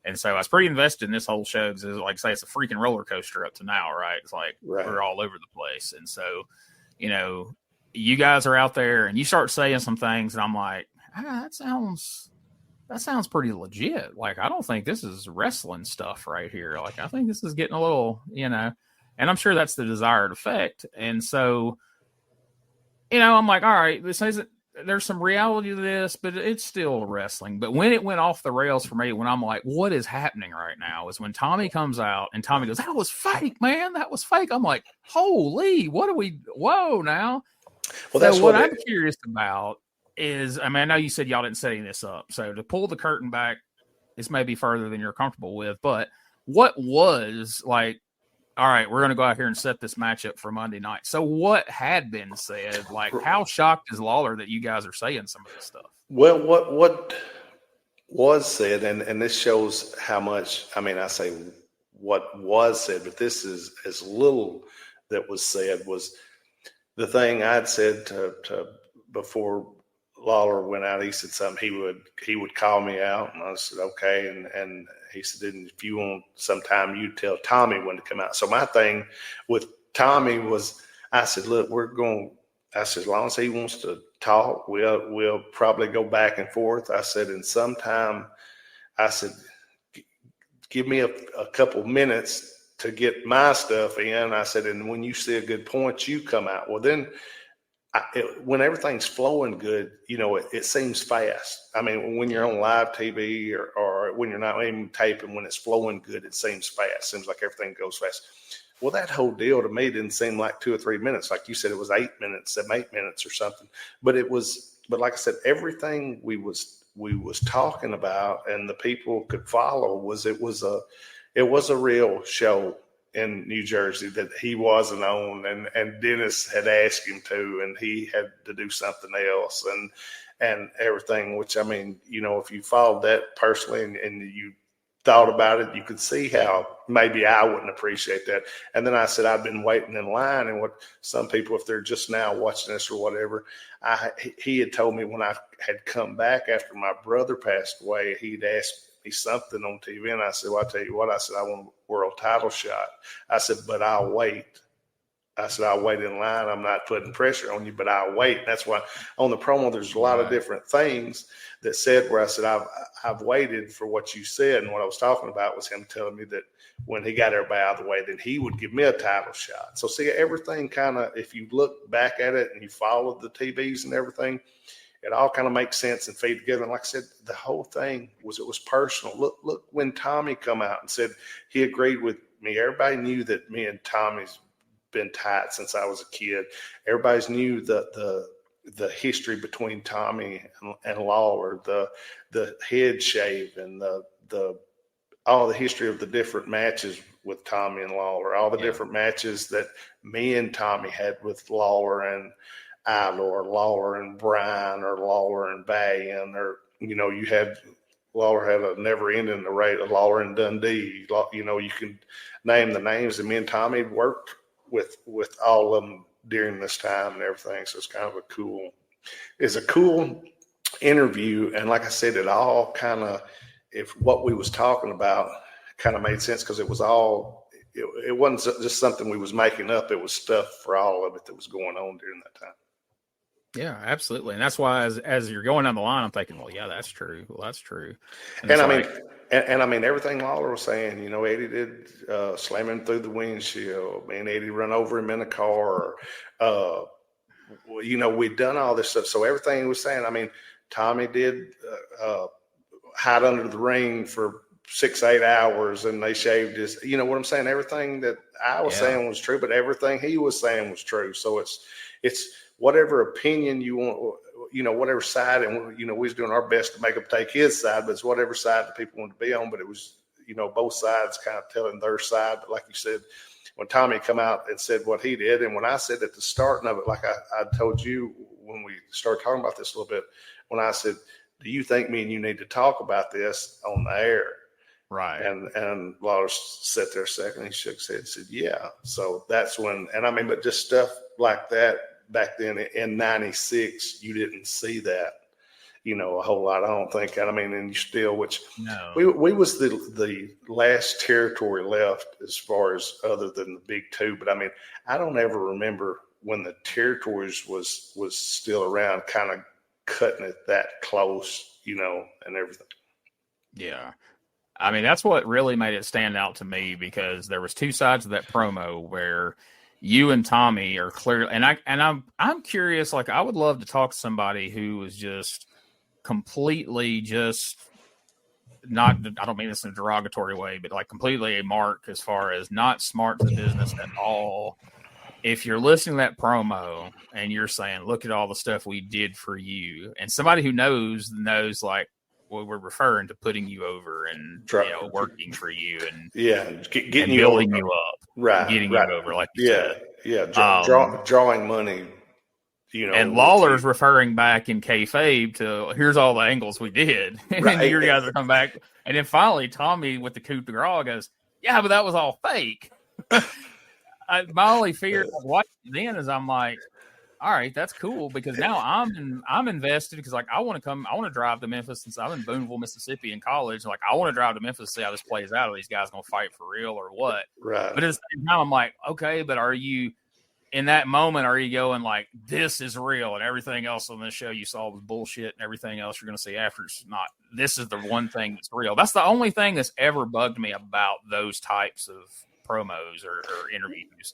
S1: And so I was pretty invested in this whole show because, like I say, it's a freaking roller coaster up to now, right? It's like we're all over the place. And so, you guys are out there and you start saying some things, and I'm like, that sounds pretty legit. Like, I don't think this is wrestling stuff right here. Like, I think this is getting a little, and I'm sure that's the desired effect. And so, I'm like, all right, this isn't, there's some reality to this, but it's still wrestling. But when it went off the rails for me, when I'm like, what is happening right now, is when Tommy comes out and Tommy goes, that was fake, man. That was fake. I'm like, holy, whoa now. Well, that's what I'm curious about is, I know you said y'all didn't set any of this up. So to pull the curtain back, this may be further than you're comfortable with, but what was like, all right, we're going to go out here and set this matchup for Monday night. So what had been said? Like, how shocked is Lawler that you guys are saying some of this stuff?
S2: Well, what was said, and this shows how much, I say what was said, but this is as little that was said, was the thing I'd said to before Lawler went out. He said something, he would call me out, and I said, okay. And he said, if you want sometime, you tell Tommy when to come out. So my thing with Tommy was, I said, look, as long as he wants to talk, we'll probably go back and forth. I said, and sometime, I said, give me a couple minutes to get my stuff in. I said, and when you see a good point, you come out. Well, then when everything's flowing good, it seems fast. When you're on live TV or when you're not even taping, when it's flowing good, it seems fast. Seems like everything goes fast. Well, that whole deal to me didn't seem like 2 or 3 minutes. Like you said, it was 8 minutes, 8 minutes or something. But like I said, everything we was talking about and the people could follow it was a real show in New Jersey that he wasn't on, and Dennis had asked him to, and he had to do something else and everything, which, if you followed that personally and you thought about it, you could see how maybe I wouldn't appreciate that. And then I said, I've been waiting in line, and what some people, if they're just now watching this or whatever, he had told me when I had come back after my brother passed away, he'd asked me something on TV, and I said, well, I'll tell you what, I said, I want a world title shot. I said, but I'll wait. I said, I'll wait in line. I'm not putting pressure on you, but I'll wait. And that's why on the promo, there's a lot of different things that said where I said, I've waited for what you said. And what I was talking about was him telling me that when he got everybody out of the way, then he would give me a title shot. So see, everything kind of, if you look back at it and you follow the TVs and everything, it all kind of makes sense and feed together. And like I said, the whole thing was personal. Look, when Tommy come out and said he agreed with me, everybody knew that me and Tommy's been tight since I was a kid. Everybody's knew the history between Tommy and Lawler, the head shave and all the history of the different matches with Tommy and Lawler, all the different matches that me and Tommy had with Lawler and or Lawler and Bryan or Lawler and Bayan, or you had Lawler had a never ending array of Lawler and Dundee. You can name the names, and me and Tommy worked with all of them during this time and everything. So it's kind of a cool interview. And like I said, it all kind of, if what we was talking about kind of made sense, because it was all, it wasn't just something we was making up. It was stuff for all of it that was going on during that time.
S1: Yeah, absolutely. And that's why as you're going down the line, I'm thinking, well, yeah, that's true. Well, that's true.
S2: And I mean, everything Lawler was saying, Eddie did slam him through the windshield. Me and Eddie run over him in a car. We'd done all this stuff. So everything he was saying, Tommy did hide under the ring for 6-8 hours, and they shaved his, what I'm saying? Everything that I was saying was true, but everything he was saying was true. So it's whatever opinion you want, whatever side, and, we was doing our best to make him take his side, but it's whatever side the people wanted to be on. But it was, both sides kind of telling their side. But like you said, when Tommy come out and said what he did, and when I said at the starting of it, like I told you when we started talking about this a little bit, when I said, do you think me and you need to talk about this on the air?
S1: Right.
S2: And Lawler sat there a second, he shook his head and said, yeah. So that's when, but just stuff like that back then in 96, you didn't see that. a whole lot. I don't think. I mean, and you still, which
S1: No.
S2: we was the last territory left as far as other than the big two. But I mean, I don't ever remember when the territories was still around, kind of cutting it that close, and everything.
S1: Yeah. I mean, that's what really made it stand out to me, because there was two sides of that promo where you and Tommy are clearly, and I'm curious, like, I would love to talk to somebody who was just completely just not, I don't mean this in a derogatory way, but like completely a mark as far as not smart to the business at all. If you're listening to that promo and you're saying, look at all the stuff we did for you, and somebody who knows like, well, we're referring to putting you over and working for you and
S2: getting
S1: and
S2: you
S1: building
S2: over.
S1: you up,
S2: Right,
S1: getting
S2: right.
S1: you over, like you said.
S2: Drawing money.
S1: And Lawler's referring back in kayfabe to, here's all the angles we did, and then your guys are coming back, and then finally Tommy with the coup de grace goes, yeah, but that was all fake. My only fear of watching then is I'm like, all right, that's cool, because now I'm invested, because like I want to drive to Memphis, since I'm in Booneville, Mississippi in college. Like I want to drive to Memphis to see how this plays out. Are these guys going to fight for real or what?
S2: Right.
S1: But at the same time, I'm like, okay, but are you in that moment? Are you going like, this is real, and everything else on this show you saw was bullshit, and everything else you're going to see after is not? This is the one thing that's real. That's the only thing that's ever bugged me about those types of promos or interviews.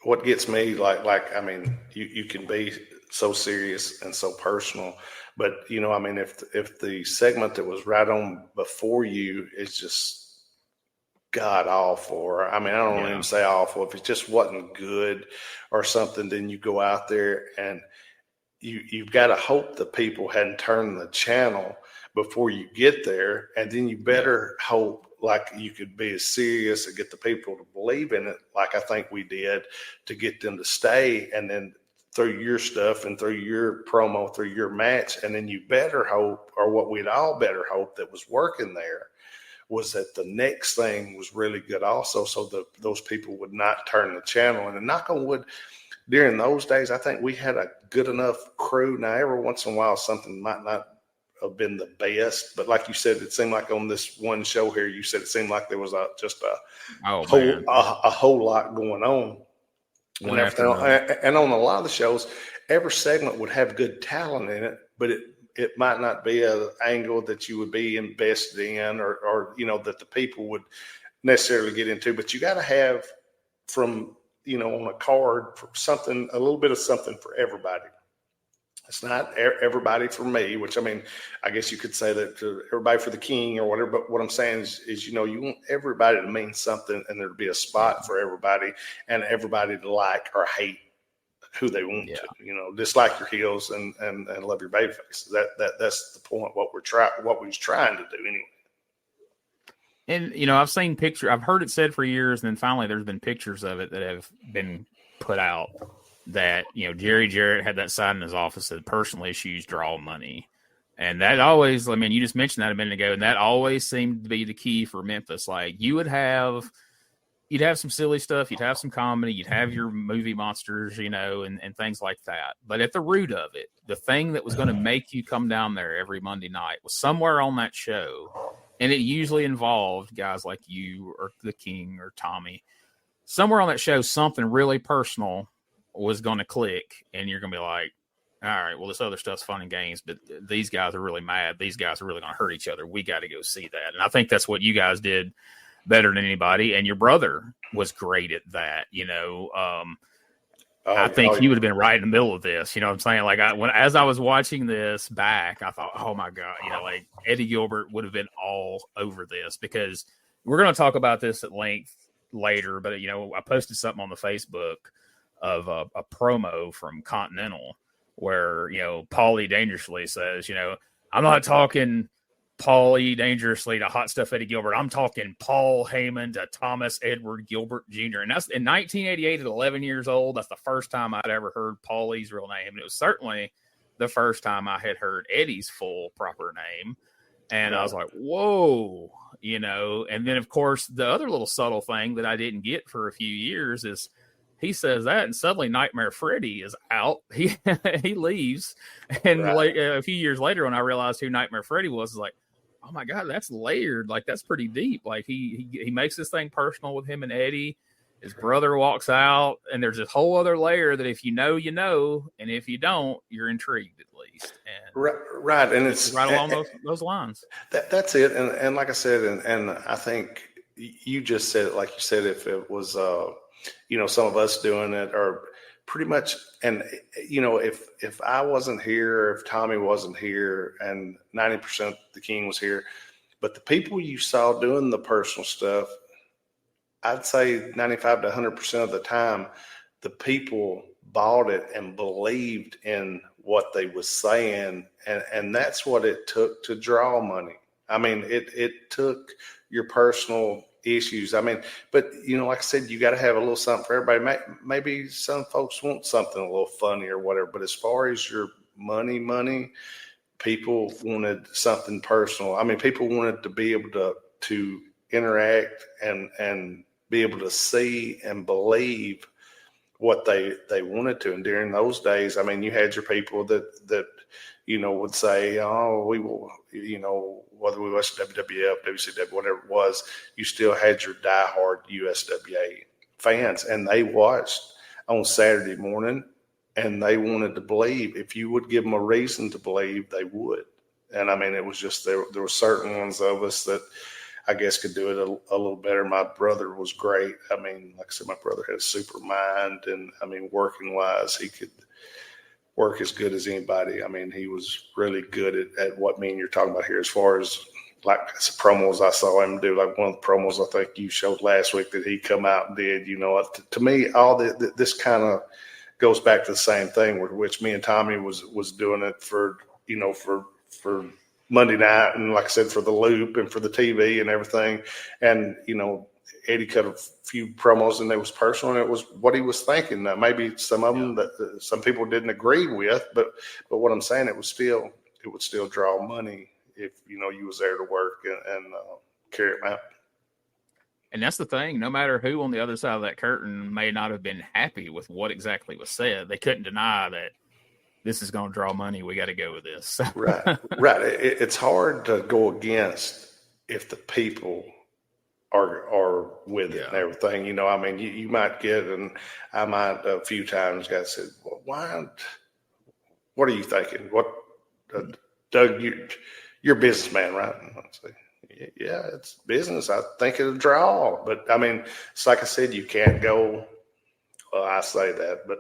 S2: What gets me, like I mean, you can be so serious and so personal, but I mean, if the segment that was right on before you is just god awful, or I mean, I don't even say awful, if it just wasn't good or something, then you go out there and you've got to hope the people hadn't turned the channel before you get there, and then you better hope like you could be as serious and get the people to believe in it, like I think we did, to get them to stay, and then through your stuff and through your promo, through your match, and then you better hope, or what we'd all better hope that was working there, was that the next thing was really good also, so those people would not turn the channel. And knock on wood, during those days, I think we had a good enough crew. Now, every once in a while, something might not have been the best, but like you said, it seemed like on this one show here, you said it seemed like there was a whole lot going on and everything. And on a lot of the shows, every segment would have good talent in it, but it might not be an angle that you would be invested in, or that the people would necessarily get into. But you got to have from on a card for something, a little bit of something for everybody. It's not everybody for me, which I mean, I guess you could say that to everybody for the king or whatever. But what I'm saying is, you want everybody to mean something, and there to be a spot for everybody, and everybody to like or hate who they want to. Dislike your heels and love your baby faces. That's the point. What we was trying to do anyway.
S1: And I've seen pictures. I've heard it said for years, and then finally there's been pictures of it that have been put out. That Jerry Jarrett had that sign in his office that personal issues draw money, and that always, I mean, you just mentioned that a minute ago, and that always seemed to be the key for Memphis. Like you'd have some silly stuff, you'd have some comedy, you'd have your movie monsters, and things like that. But at the root of it, the thing that was going to make you come down there every Monday night was somewhere on that show, and it usually involved guys like you or the King or Tommy. Somewhere on that show, something really personal was going to click, and you're going to be like, all right, well, this other stuff's fun and games, but these guys are really mad. These guys are really going to hurt each other. We got to go see that. And I think that's what you guys did better than anybody. And your brother was great at that. I think he would have been right in the middle of this. You know what I'm saying? Like as I was watching this back, I thought, oh my God, like Eddie Gilbert would have been all over this, because we're going to talk about this at length later. But, I posted something on the Facebook of a promo from Continental where, Paulie Dangerously says, I'm not talking Paulie Dangerously to Hot Stuff Eddie Gilbert. I'm talking Paul Heyman to Thomas Edward Gilbert Jr. And that's in 1988 at 11 years old. That's the first time I'd ever heard Paulie's real name. And it was certainly the first time I had heard Eddie's full proper name. And I was like, whoa, and then of course the other little subtle thing that I didn't get for a few years is He says that, and suddenly Nightmare Freddy is out. He leaves, and
S2: Right.
S1: a few years later, when I realized who Nightmare Freddy was like, oh my God, that's layered. Like, that's pretty deep. Like, he makes this thing personal with him and Eddie. His brother walks out, and there's this whole other layer that if you know, you know, and if you don't, you're intrigued at least. And
S2: Right, and it's
S1: right along those lines.
S2: That's it, and like I said, and I think you just said it like you said. If it was, some of us doing it, or pretty much, and if I wasn't here, if Tommy wasn't here, and 90% the King was here, but the people you saw doing the personal stuff, I'd say 95 to 100% of the time, the people bought it and believed in what they was saying, and that's what it took to draw money. I mean, it took your personal issues. I mean, but like I said, you got to have a little something for everybody. Maybe some folks want something a little funny or whatever, but as far as your money, people wanted something personal. I mean, people wanted to be able to interact and be able to see and believe what they wanted to. And during those days, I mean, you had your people that would say, oh, we will, whether we watched WWF, WCW, whatever it was, you still had your diehard USWA fans, and they watched on Saturday morning, and they wanted to believe. If you would give them a reason to believe, they would. And I mean, it was just there were certain ones of us that I guess could do it a little better. My brother was great. I mean, like I said, my brother had a super mind, and I mean, working wise, he could work as good as anybody. I mean, he was really good at what me and you're talking about here, as far as like some promos I saw him do. Like one of the promos I think you showed last week that he come out and did. To me, all this kind of goes back to the same thing, which me and Tommy was doing it for Monday night, and like I said, for the loop and for the TV and everything. And Eddie cut a few promos, and it was personal, and it was what he was thinking. Now, maybe some of them that some people didn't agree with, but what I'm saying, it would still draw money if you was there to work and carry it out.
S1: And that's the thing. No matter who on the other side of that curtain may not have been happy with what exactly was said, they couldn't deny that this is going to draw money. We got to go with this.
S2: Right. It's hard to go against if the people are with it and everything. I mean, you might get, and I might a few times got said, well, why? What are you thinking? What, Doug? You're a businessman, right? And I'd say, yeah, it's business. I think it'll draw, but I mean, it's like I said, you can't go. Well, I say that, but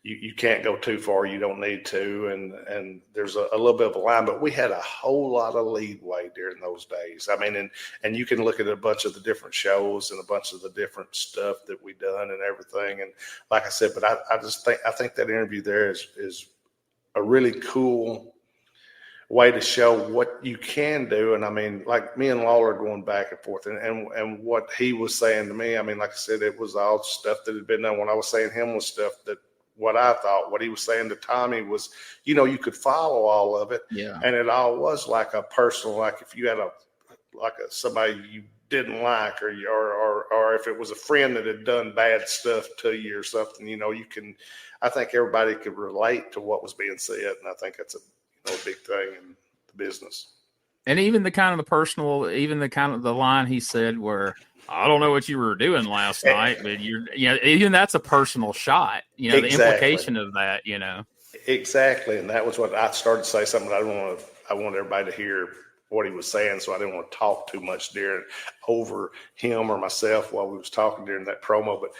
S2: you can't go too far. You don't need to. And there's a little bit of a line, but we had a whole lot of leeway during those days. I mean, and you can look at a bunch of the different shows and a bunch of the different stuff that we done and everything. And like I said, but I think that interview there is a really cool way to show what you can do. And I mean, like me and Lawler going back and forth, and what he was saying to me, I mean, like I said, it was all stuff that had been done. When I was saying him was stuff that what I thought, what he was saying to Tommy was, you could follow all of it.
S1: Yeah.
S2: And it all was like a personal, like if you had somebody you didn't like, or if it was a friend that had done bad stuff to you or something, I think everybody could relate to what was being said. And I think that's a big thing in the business.
S1: And even the kind of the personal, even the kind of the line he said where, I don't know what you were doing last night, but even that's a personal shot, the implication of that,
S2: Exactly. And that was what I started to say, something I want everybody to hear what he was saying. So I didn't want to talk too much over him or myself while we was talking during that promo, but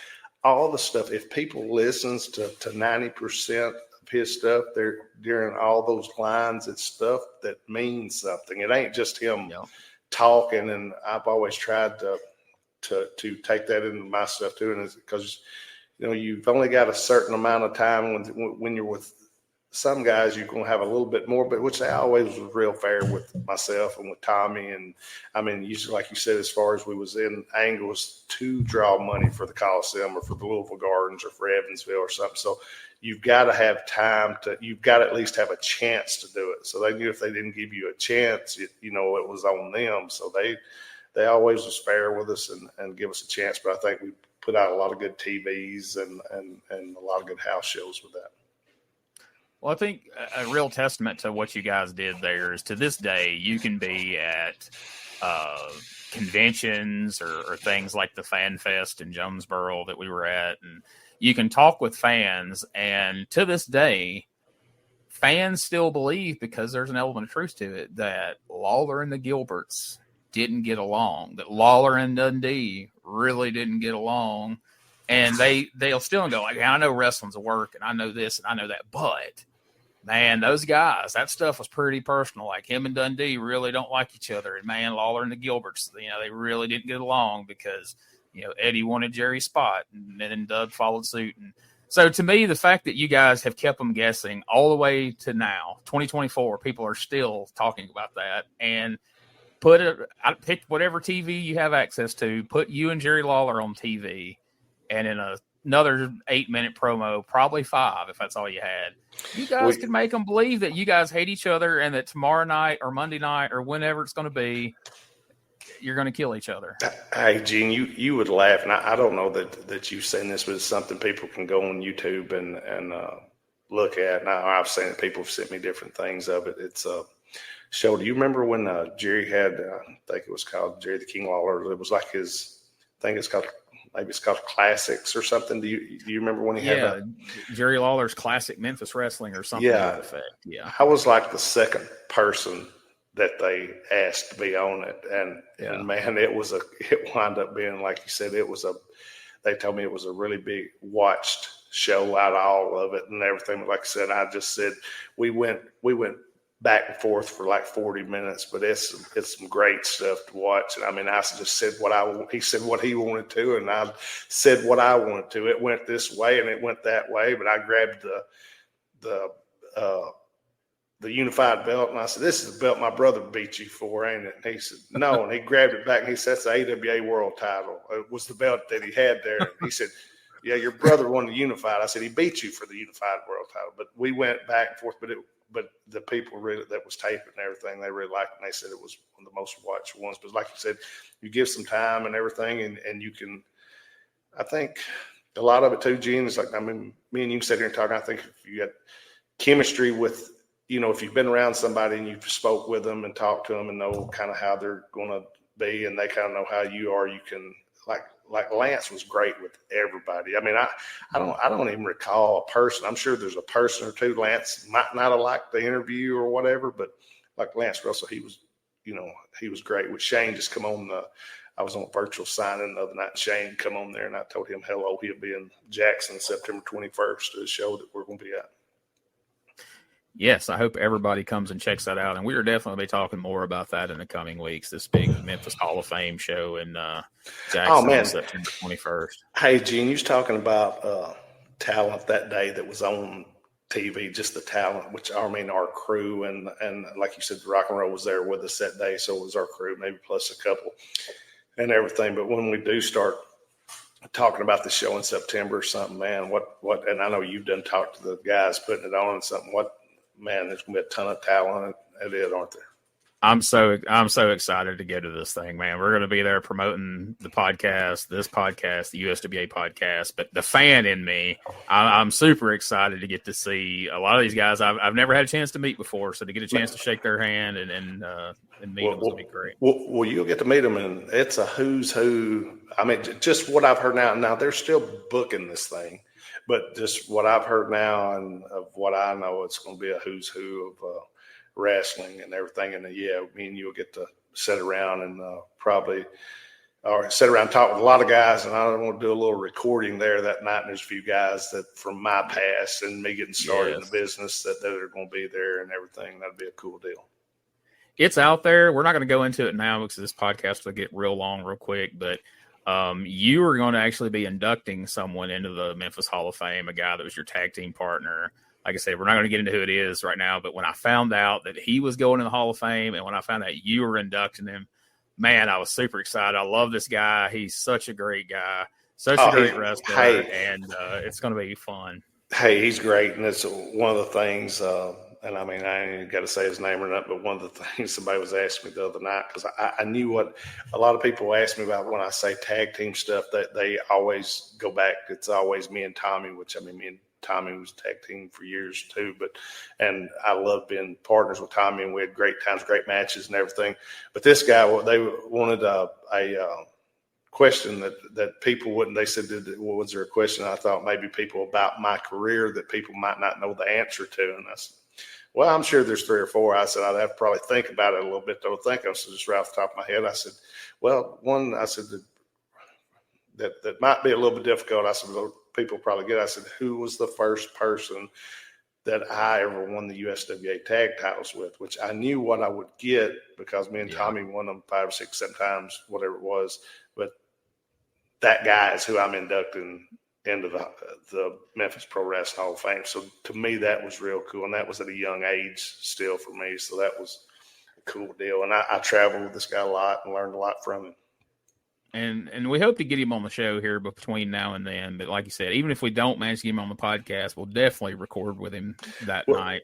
S2: all the stuff, if people listens to 90% of his stuff there during all those lines, it's stuff that means something. It ain't just him talking. And I've always tried to take that into my stuff too, and it's because you've only got a certain amount of time. When you're with some guys, you're going to have a little bit more, but which I always was real fair with myself and with Tommy. And I mean, usually, like you said, as far as we was in angles to draw money for the Coliseum or for the Louisville Gardens or for Evansville or something, so you've got to have time you've got to at least have a chance to do it. So they knew if they didn't give you a chance, it was on them. So they always was fair with us and give us a chance. But I think we put out a lot of good TVs and a lot of good house shows with that.
S1: Well, I think a real testament to what you guys did there is to this day, you can be at conventions or things like the Fan Fest in Jonesboro that we were at, and you can talk with fans. And to this day, fans still believe, because there's an element of truth to it, that Lawler and the Gilberts didn't get along, that Lawler and Dundee really didn't get along. And they'll still go like, I know wrestling's a work and I know this and I know that, but man, those guys, that stuff was pretty personal. Like him and Dundee really don't like each other. And man, Lawler and the Gilberts, they really didn't get along because, Eddie wanted Jerry's spot and then Doug followed suit. And so to me, the fact that you guys have kept them guessing all the way to now, 2024, people are still talking about that. And pick whatever TV you have access to, put you and Jerry Lawler on TV, and in another 8-minute promo, probably 5 if that's all you had, you guys can make them believe that you guys hate each other and that tomorrow night or Monday night or whenever it's going to be, you're going to kill each other.
S2: Hey, Gene, you would laugh, and I don't know that you've seen this, but it's something people can go on YouTube and look at. Now, I've seen it. People have sent me different things of it. It's a show. Do you remember when Jerry had, I think it was called Jerry the King Lawler? It was like maybe it's called Classics or something. Do you remember when he had that?
S1: Jerry Lawler's Classic Memphis Wrestling or something to that effect. Yeah.
S2: I was like the second person that they asked to be on it. And man, it wound up being, like you said, they told me it was a really big watched show out of all of it and everything. Like I said, I just said, we went back and forth for like 40 minutes, but it's some great stuff to watch. And I mean, I just said he said what he wanted to, and I said what I wanted to. It went this way and it went that way, but I grabbed the unified belt, and I said, "This is the belt my brother beat you for, ain't it?" And he said, "No," and he grabbed it back and he said, "That's the AWA World Title." It was the belt that he had there. And he said, "Yeah, your brother won the unified." I said, "He beat you for the unified world title." But we went back and forth, but the people really that was taping and everything, they really liked it, and they said it was one of the most watched ones. But like you said, you give some time and everything, and you can, I think a lot of it too, Gene, is like, I mean, me and you sit here and talk, I think if you got chemistry with, if you've been around somebody and you've spoke with them and talked to them and know kind of how they're going to be, and they kind of know how you are, you can, like Lance was great with everybody. I mean, I don't even recall a person. I'm sure there's a person or two Lance might not have liked the interview or whatever, but like Lance Russell, he was great. With Shane, just come on I was on a virtual signing the other night, and Shane come on there, and I told him hello. He'll be in Jackson September 21st to the show that we're going to be at.
S1: Yes, I hope everybody comes and checks that out. And we are definitely be talking more about that in the coming weeks, this big Memphis Hall of Fame show in Jackson September 21st.
S2: Hey, Gene, you was talking about talent that day that was on TV, just the talent, which I mean our crew, and like you said, Rock and Roll was there with us that day, so it was our crew, maybe plus a couple and everything. But when we do start talking about the show in September or something, man, what and I know you've done talk to the guys putting it on and something, man, there's gonna be a ton of talent at it, aren't there?
S1: I'm so excited to get to this thing, man. We're going to be there promoting the podcast, this podcast, the USWA podcast. But the fan in me, I'm super excited to get to see a lot of these guys I've never had a chance to meet before. So to get a chance to shake their hand and meet them will be great.
S2: Well, you'll get to meet them, and it's a who's who. I mean, just what I've heard now. Now they're still booking this thing, but just what I've heard now and of what I know, it's going to be a who's who of wrestling and everything. And me and you'll get to sit around and sit around and talk with a lot of guys. And I don't want to do a little recording there that night. And there's a few guys that from my past and me getting started in the business that are going to be there and everything. That'd be a cool deal.
S1: It's out there. We're not going to go into it now because this podcast will get real long real quick, but you are going to actually be inducting someone into the Memphis Hall of Fame, a guy that was your tag team partner. Like I said, we're not going to get into who it is right now, but when I found out that he was going in the Hall of Fame and when I found out you were inducting him, man, I was super excited. I love this guy. He's such a great guy, such a great wrestler, and it's going to be fun.
S2: Hey, he's great, and it's one of the things, and and I mean, I ain't got to say his name or not, but one of the things somebody was asking me the other night, because I knew what a lot of people ask me about when I say tag team stuff, that they always go back. It's always me and Tommy, which I mean, me and Tommy was tag team for years too. And I love being partners with Tommy, and we had great times, great matches and everything. But this guy, they wanted a question that people wouldn't. They said, was there a question? I thought maybe people about my career that people might not know the answer to. And I said, well, I'm sure there's 3 or 4. I said, I'd have to probably think about it a little bit, though. I said, just right off the top of my head. I said, well, one, I said that might be a little bit difficult. I said, well, people probably get. I said, who was the first person that I ever won the USWA tag titles with? Which I knew what I would get because me and Tommy won them 5 or 6, 7 times, whatever it was. But that guy is who I'm inducting into the Memphis Pro Wrestling Hall of Fame. So to me, that was real cool. And that was at a young age still for me. So that was a cool deal. And I traveled with this guy a lot and learned a lot from him.
S1: And we hope to get him on the show here between now and then. But like you said, even if we don't manage to get him on the podcast, we'll definitely record with him that night.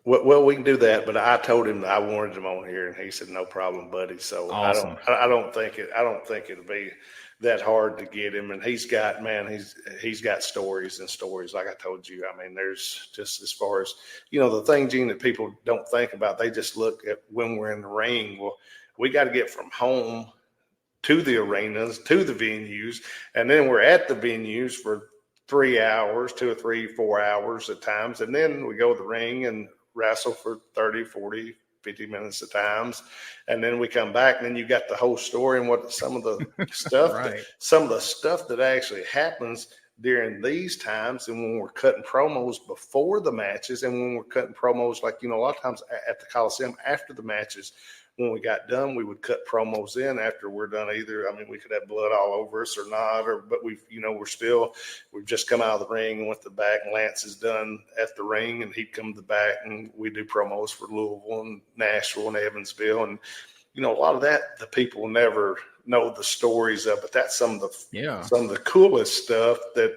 S2: Well, we can do that. But I told him that I wanted him on here, and he said, no problem, buddy. So
S1: awesome.
S2: I don't think it'll be that hard to get him. And he's got stories and stories. Like I told you, I mean, there's just, as far as, the thing, Gene, that people don't think about, they just look at when we're in the ring. Well, we got to get from home to the arenas, to the venues, and then we're at the venues for 3 hours, 2 or 3, 4 hours at times, and then we go to the ring and wrestle for 30, 40, 50 minutes at times, and then we come back, and then you got the whole story and what some of the stuff,
S1: right.
S2: Some of the stuff that actually happens during these times, and when we're cutting promos before the matches, and when we're cutting promos, like, a lot of times at the Coliseum after the matches. When we got done, we would cut promos in after we're done. Either, I mean, we could have blood all over us or not, but we've just come out of the ring and went to the back, and Lance is done at the ring, and he'd come to the back, and we do promos for Louisville and Nashville and Evansville. And, a lot of that, the people never know the stories of, but that's some of the coolest stuff that,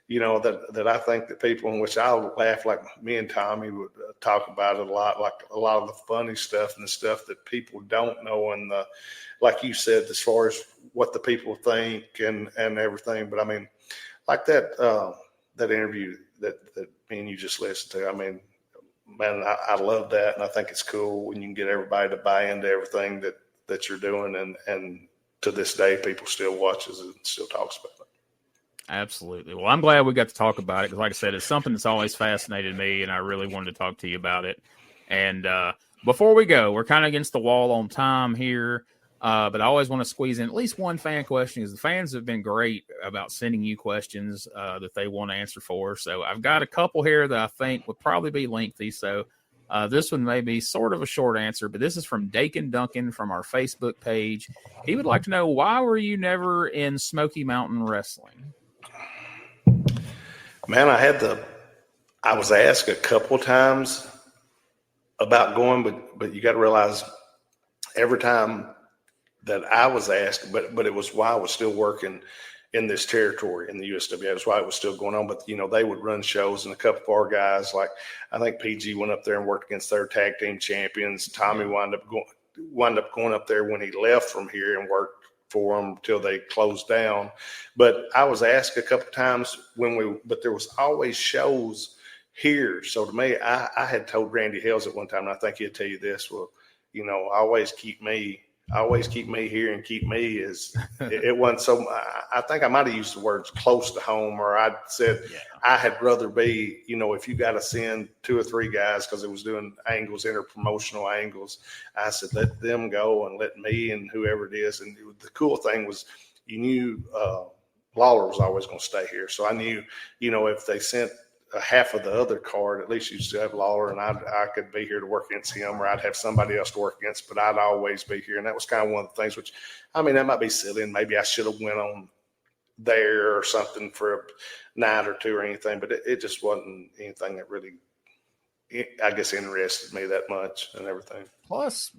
S2: that I think that people, in which I'll laugh, like me and Tommy would talk about it a lot, like a lot of the funny stuff and the stuff that people don't know. And like you said, as far as what the people think and everything. But I mean, like that interview that me and you just listened to, I mean, man, I love that. And I think it's cool when you can get everybody to buy into everything that you're doing. And to this day, people still watches it and still talks about it.
S1: Absolutely. Well, I'm glad we got to talk about it because, like I said, it's something that's always fascinated me, and I really wanted to talk to you about it. And before we go, we're kind of against the wall on time here, but I always want to squeeze in at least one fan question because the fans have been great about sending you questions that they want to answer for. So I've got a couple here that I think would probably be lengthy. So this one may be sort of a short answer, but this is from Dakin Duncan from our Facebook page. He would like to know, why were you never in Smoky Mountain Wrestling?
S2: Man, I was asked a couple times about going, but you got to realize every time that I was asked, but it was while I was still working in this territory in the USWA. That's why it was still going on. But, they would run shows, and a couple of our guys, like I think PG went up there and worked against their tag team champions. Tommy wound up going up there when he left from here and worked for them till they closed down. But I was asked a couple of times but there was always shows here. So to me, I had told Randy Hales at one time, and I think he'll tell you this, well, always keep me here and keep me is it wasn't so. I think I might have used the words close to home, or I said I had rather be, if you got to send 2 or 3 guys, because it was doing angles, interpromotional angles, I said, let them go and let me and whoever it is. And the cool thing was, you knew Lawler was always going to stay here. So I knew, if they sent half of the other card, at least you still have Lawler, and I could be here to work against him, or I'd have somebody else to work against, but I'd always be here. And that was kind of one of the things, which, I mean, that might be silly, and maybe I should have went on there or something for a night or 2 or anything, but it just wasn't anything that really, I guess, interested me that much and everything.
S1: Plus,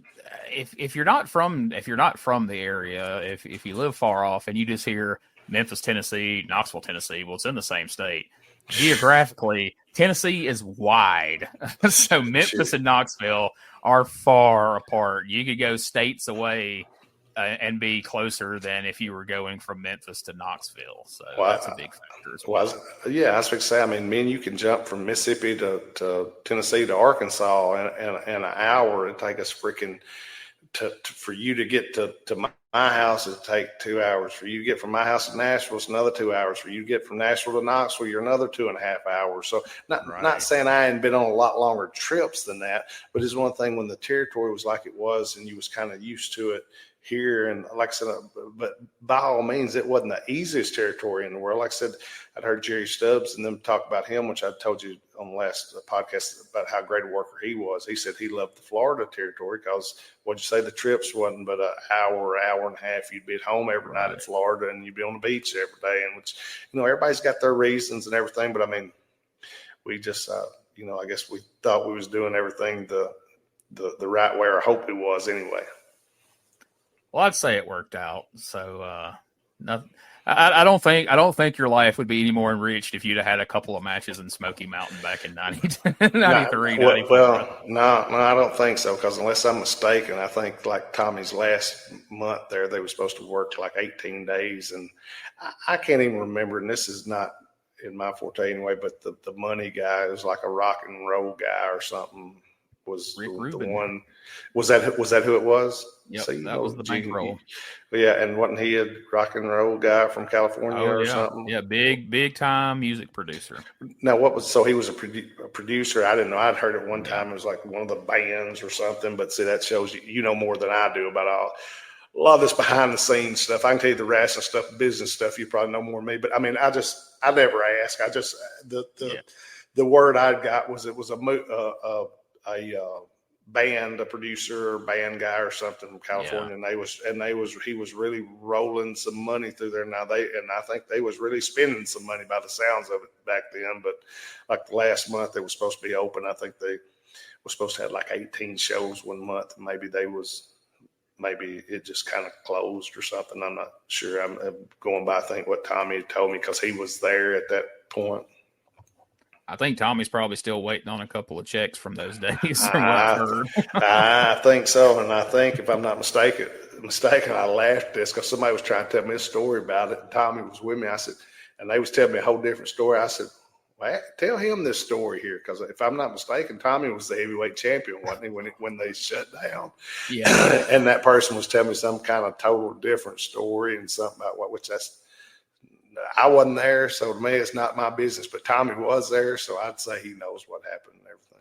S1: if you're not from the area, if you live far off and you just hear Memphis, Tennessee, Knoxville, Tennessee, well, it's in the same state. Geographically, Tennessee is wide. So Memphis and Knoxville are far apart. You could go states away and be closer than if you were going from Memphis to Knoxville. So that's a big factor as well.
S2: I was going to say, I mean, me and you can jump from Mississippi to Tennessee to Arkansas in an hour. It'd take us freaking for you to get to my house, it'd take 2 hours. For you to get from my house to Nashville, it's another 2 hours. For you to get from Nashville to Knoxville, you're another 2.5 hours. So not saying I ain't been on a lot longer trips than that, but it's one thing when the territory was like it was and you was kind of used to it here. And like I said, but by all means, it wasn't the easiest territory in the world. Like I said, I'd heard Jerry Stubbs and them talk about him, which I told you on the last podcast about how great a worker he was. He said he loved the Florida territory because, what'd you say, the trips wasn't but an hour and a half. You'd be at home every night in Florida and you'd be on the beach every day. And which, everybody's got their reasons and everything. But I mean, we just, I guess we thought we was doing everything the right way, or hope it was anyway.
S1: Well, I'd say it worked out. So, I don't think your life would be any more enriched if you'd have had a couple of matches in Smoky Mountain back in 93, 94.
S2: Well, no, I don't think so. Because unless I'm mistaken, I think like Tommy's last month there, they were supposed to work like 18 days, and I can't even remember. And this is not in my forte anyway. But the money guy is like a rock and roll guy or something. Was
S1: Rick
S2: the
S1: Rubin.
S2: one? Was that who it was?
S1: Yep, that was the bankroll.
S2: Yeah, and wasn't he a rock and roll guy from California or something?
S1: Yeah, big time music producer.
S2: Now, he was a producer? I didn't know. I'd heard it one time. It was like one of the bands or something. But see, that shows you know more than I do about a lot of this behind the scenes stuff. I can tell you the wrestling stuff, business stuff. You probably know more than me. But I mean, I never ask. I just the word I got was it was a band, a producer or band guy or something from California. And he was really rolling some money through there. Now I think they was really spending some money by the sounds of it back then. But like the last month they was supposed to be open. I think they were supposed to have like 18 shows one month. Maybe it just kind of closed or something. I'm not sure. I'm going by, I think, what Tommy told me, because he was there at that point.
S1: I think Tommy's probably still waiting on a couple of checks from those days. From what I've heard.
S2: I think so, and I think, if I'm not mistaken, I laughed at this because somebody was trying to tell me a story about it. And Tommy was with me. I said, and they was telling me a whole different story. I said, well, tell him this story here, because if I'm not mistaken, Tommy was the heavyweight champion, wasn't he, when they shut down?
S1: Yeah.
S2: And that person was telling me some kind of total different story and something about I wasn't there, so to me, it's not my business. But Tommy was there, so I'd say he knows what happened and everything.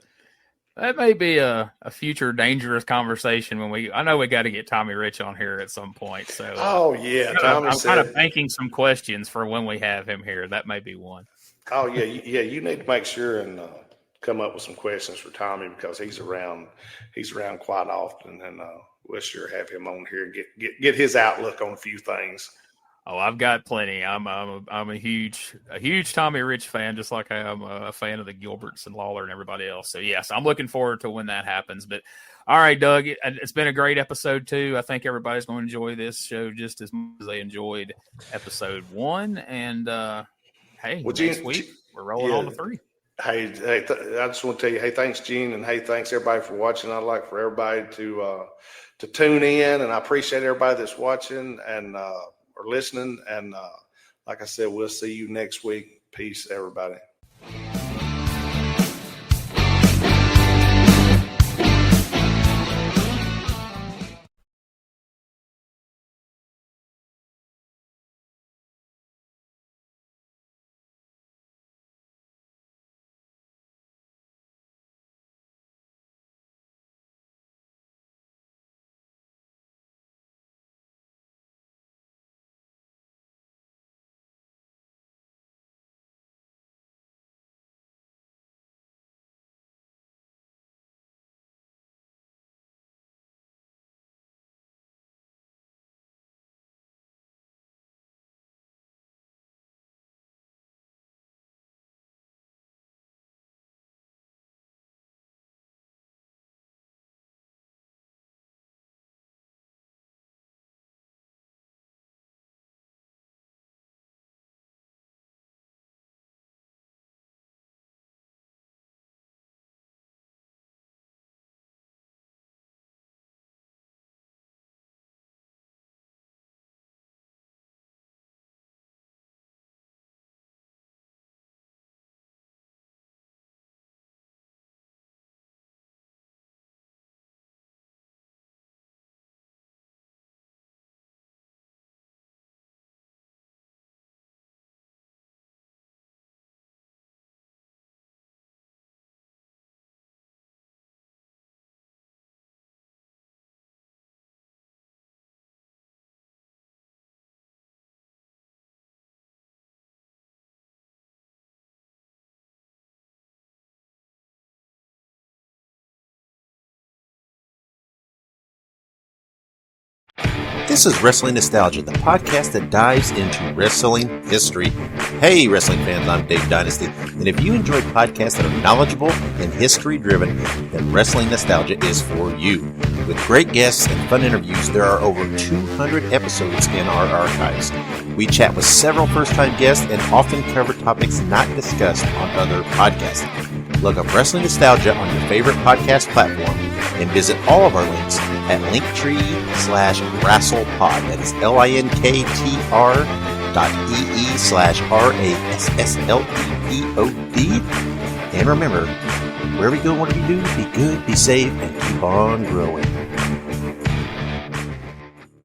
S1: That may be a future dangerous conversation I know we got to get Tommy Rich on here at some point. So,
S2: I'm
S1: kind of banking some questions for when we have him here. That may be one.
S2: Oh yeah. You need to make sure and come up with some questions for Tommy, because he's around quite often, and we'll sure have him on here and get his outlook on a few things.
S1: Oh, I've got plenty. I'm a huge Tommy Rich fan, just like I am a fan of the Gilberts and Lawler and everybody else. So yes, I'm looking forward to when that happens. But all right, Doug, it's been a great episode too. I think everybody's going to enjoy this show just as much as they enjoyed episode 1. And next week we're rolling on to 3.
S2: Hey, I just want to tell you, hey, thanks, Gene, and hey, thanks everybody for watching. I'd like for everybody to tune in, and I appreciate everybody that's watching and or listening. And like I said, we'll see you next week. Peace, everybody.
S7: This is Wrestling Nostalgia, the podcast that dives into wrestling history. Hey, wrestling fans, I'm Dave Dynasty, and if you enjoy podcasts that are knowledgeable and history-driven, then Wrestling Nostalgia is for you. With great guests and fun interviews, there are over 200 episodes in our archives. We chat with several first-time guests and often cover topics not discussed on other podcasts. Look up Wrestling Nostalgia on your favorite podcast platform and visit all of our links at linktree/wrestlepod. That is linktr.ee/RASSLEPOD. And remember, wherever you go, whatever you do, be good, be safe, and keep on growing.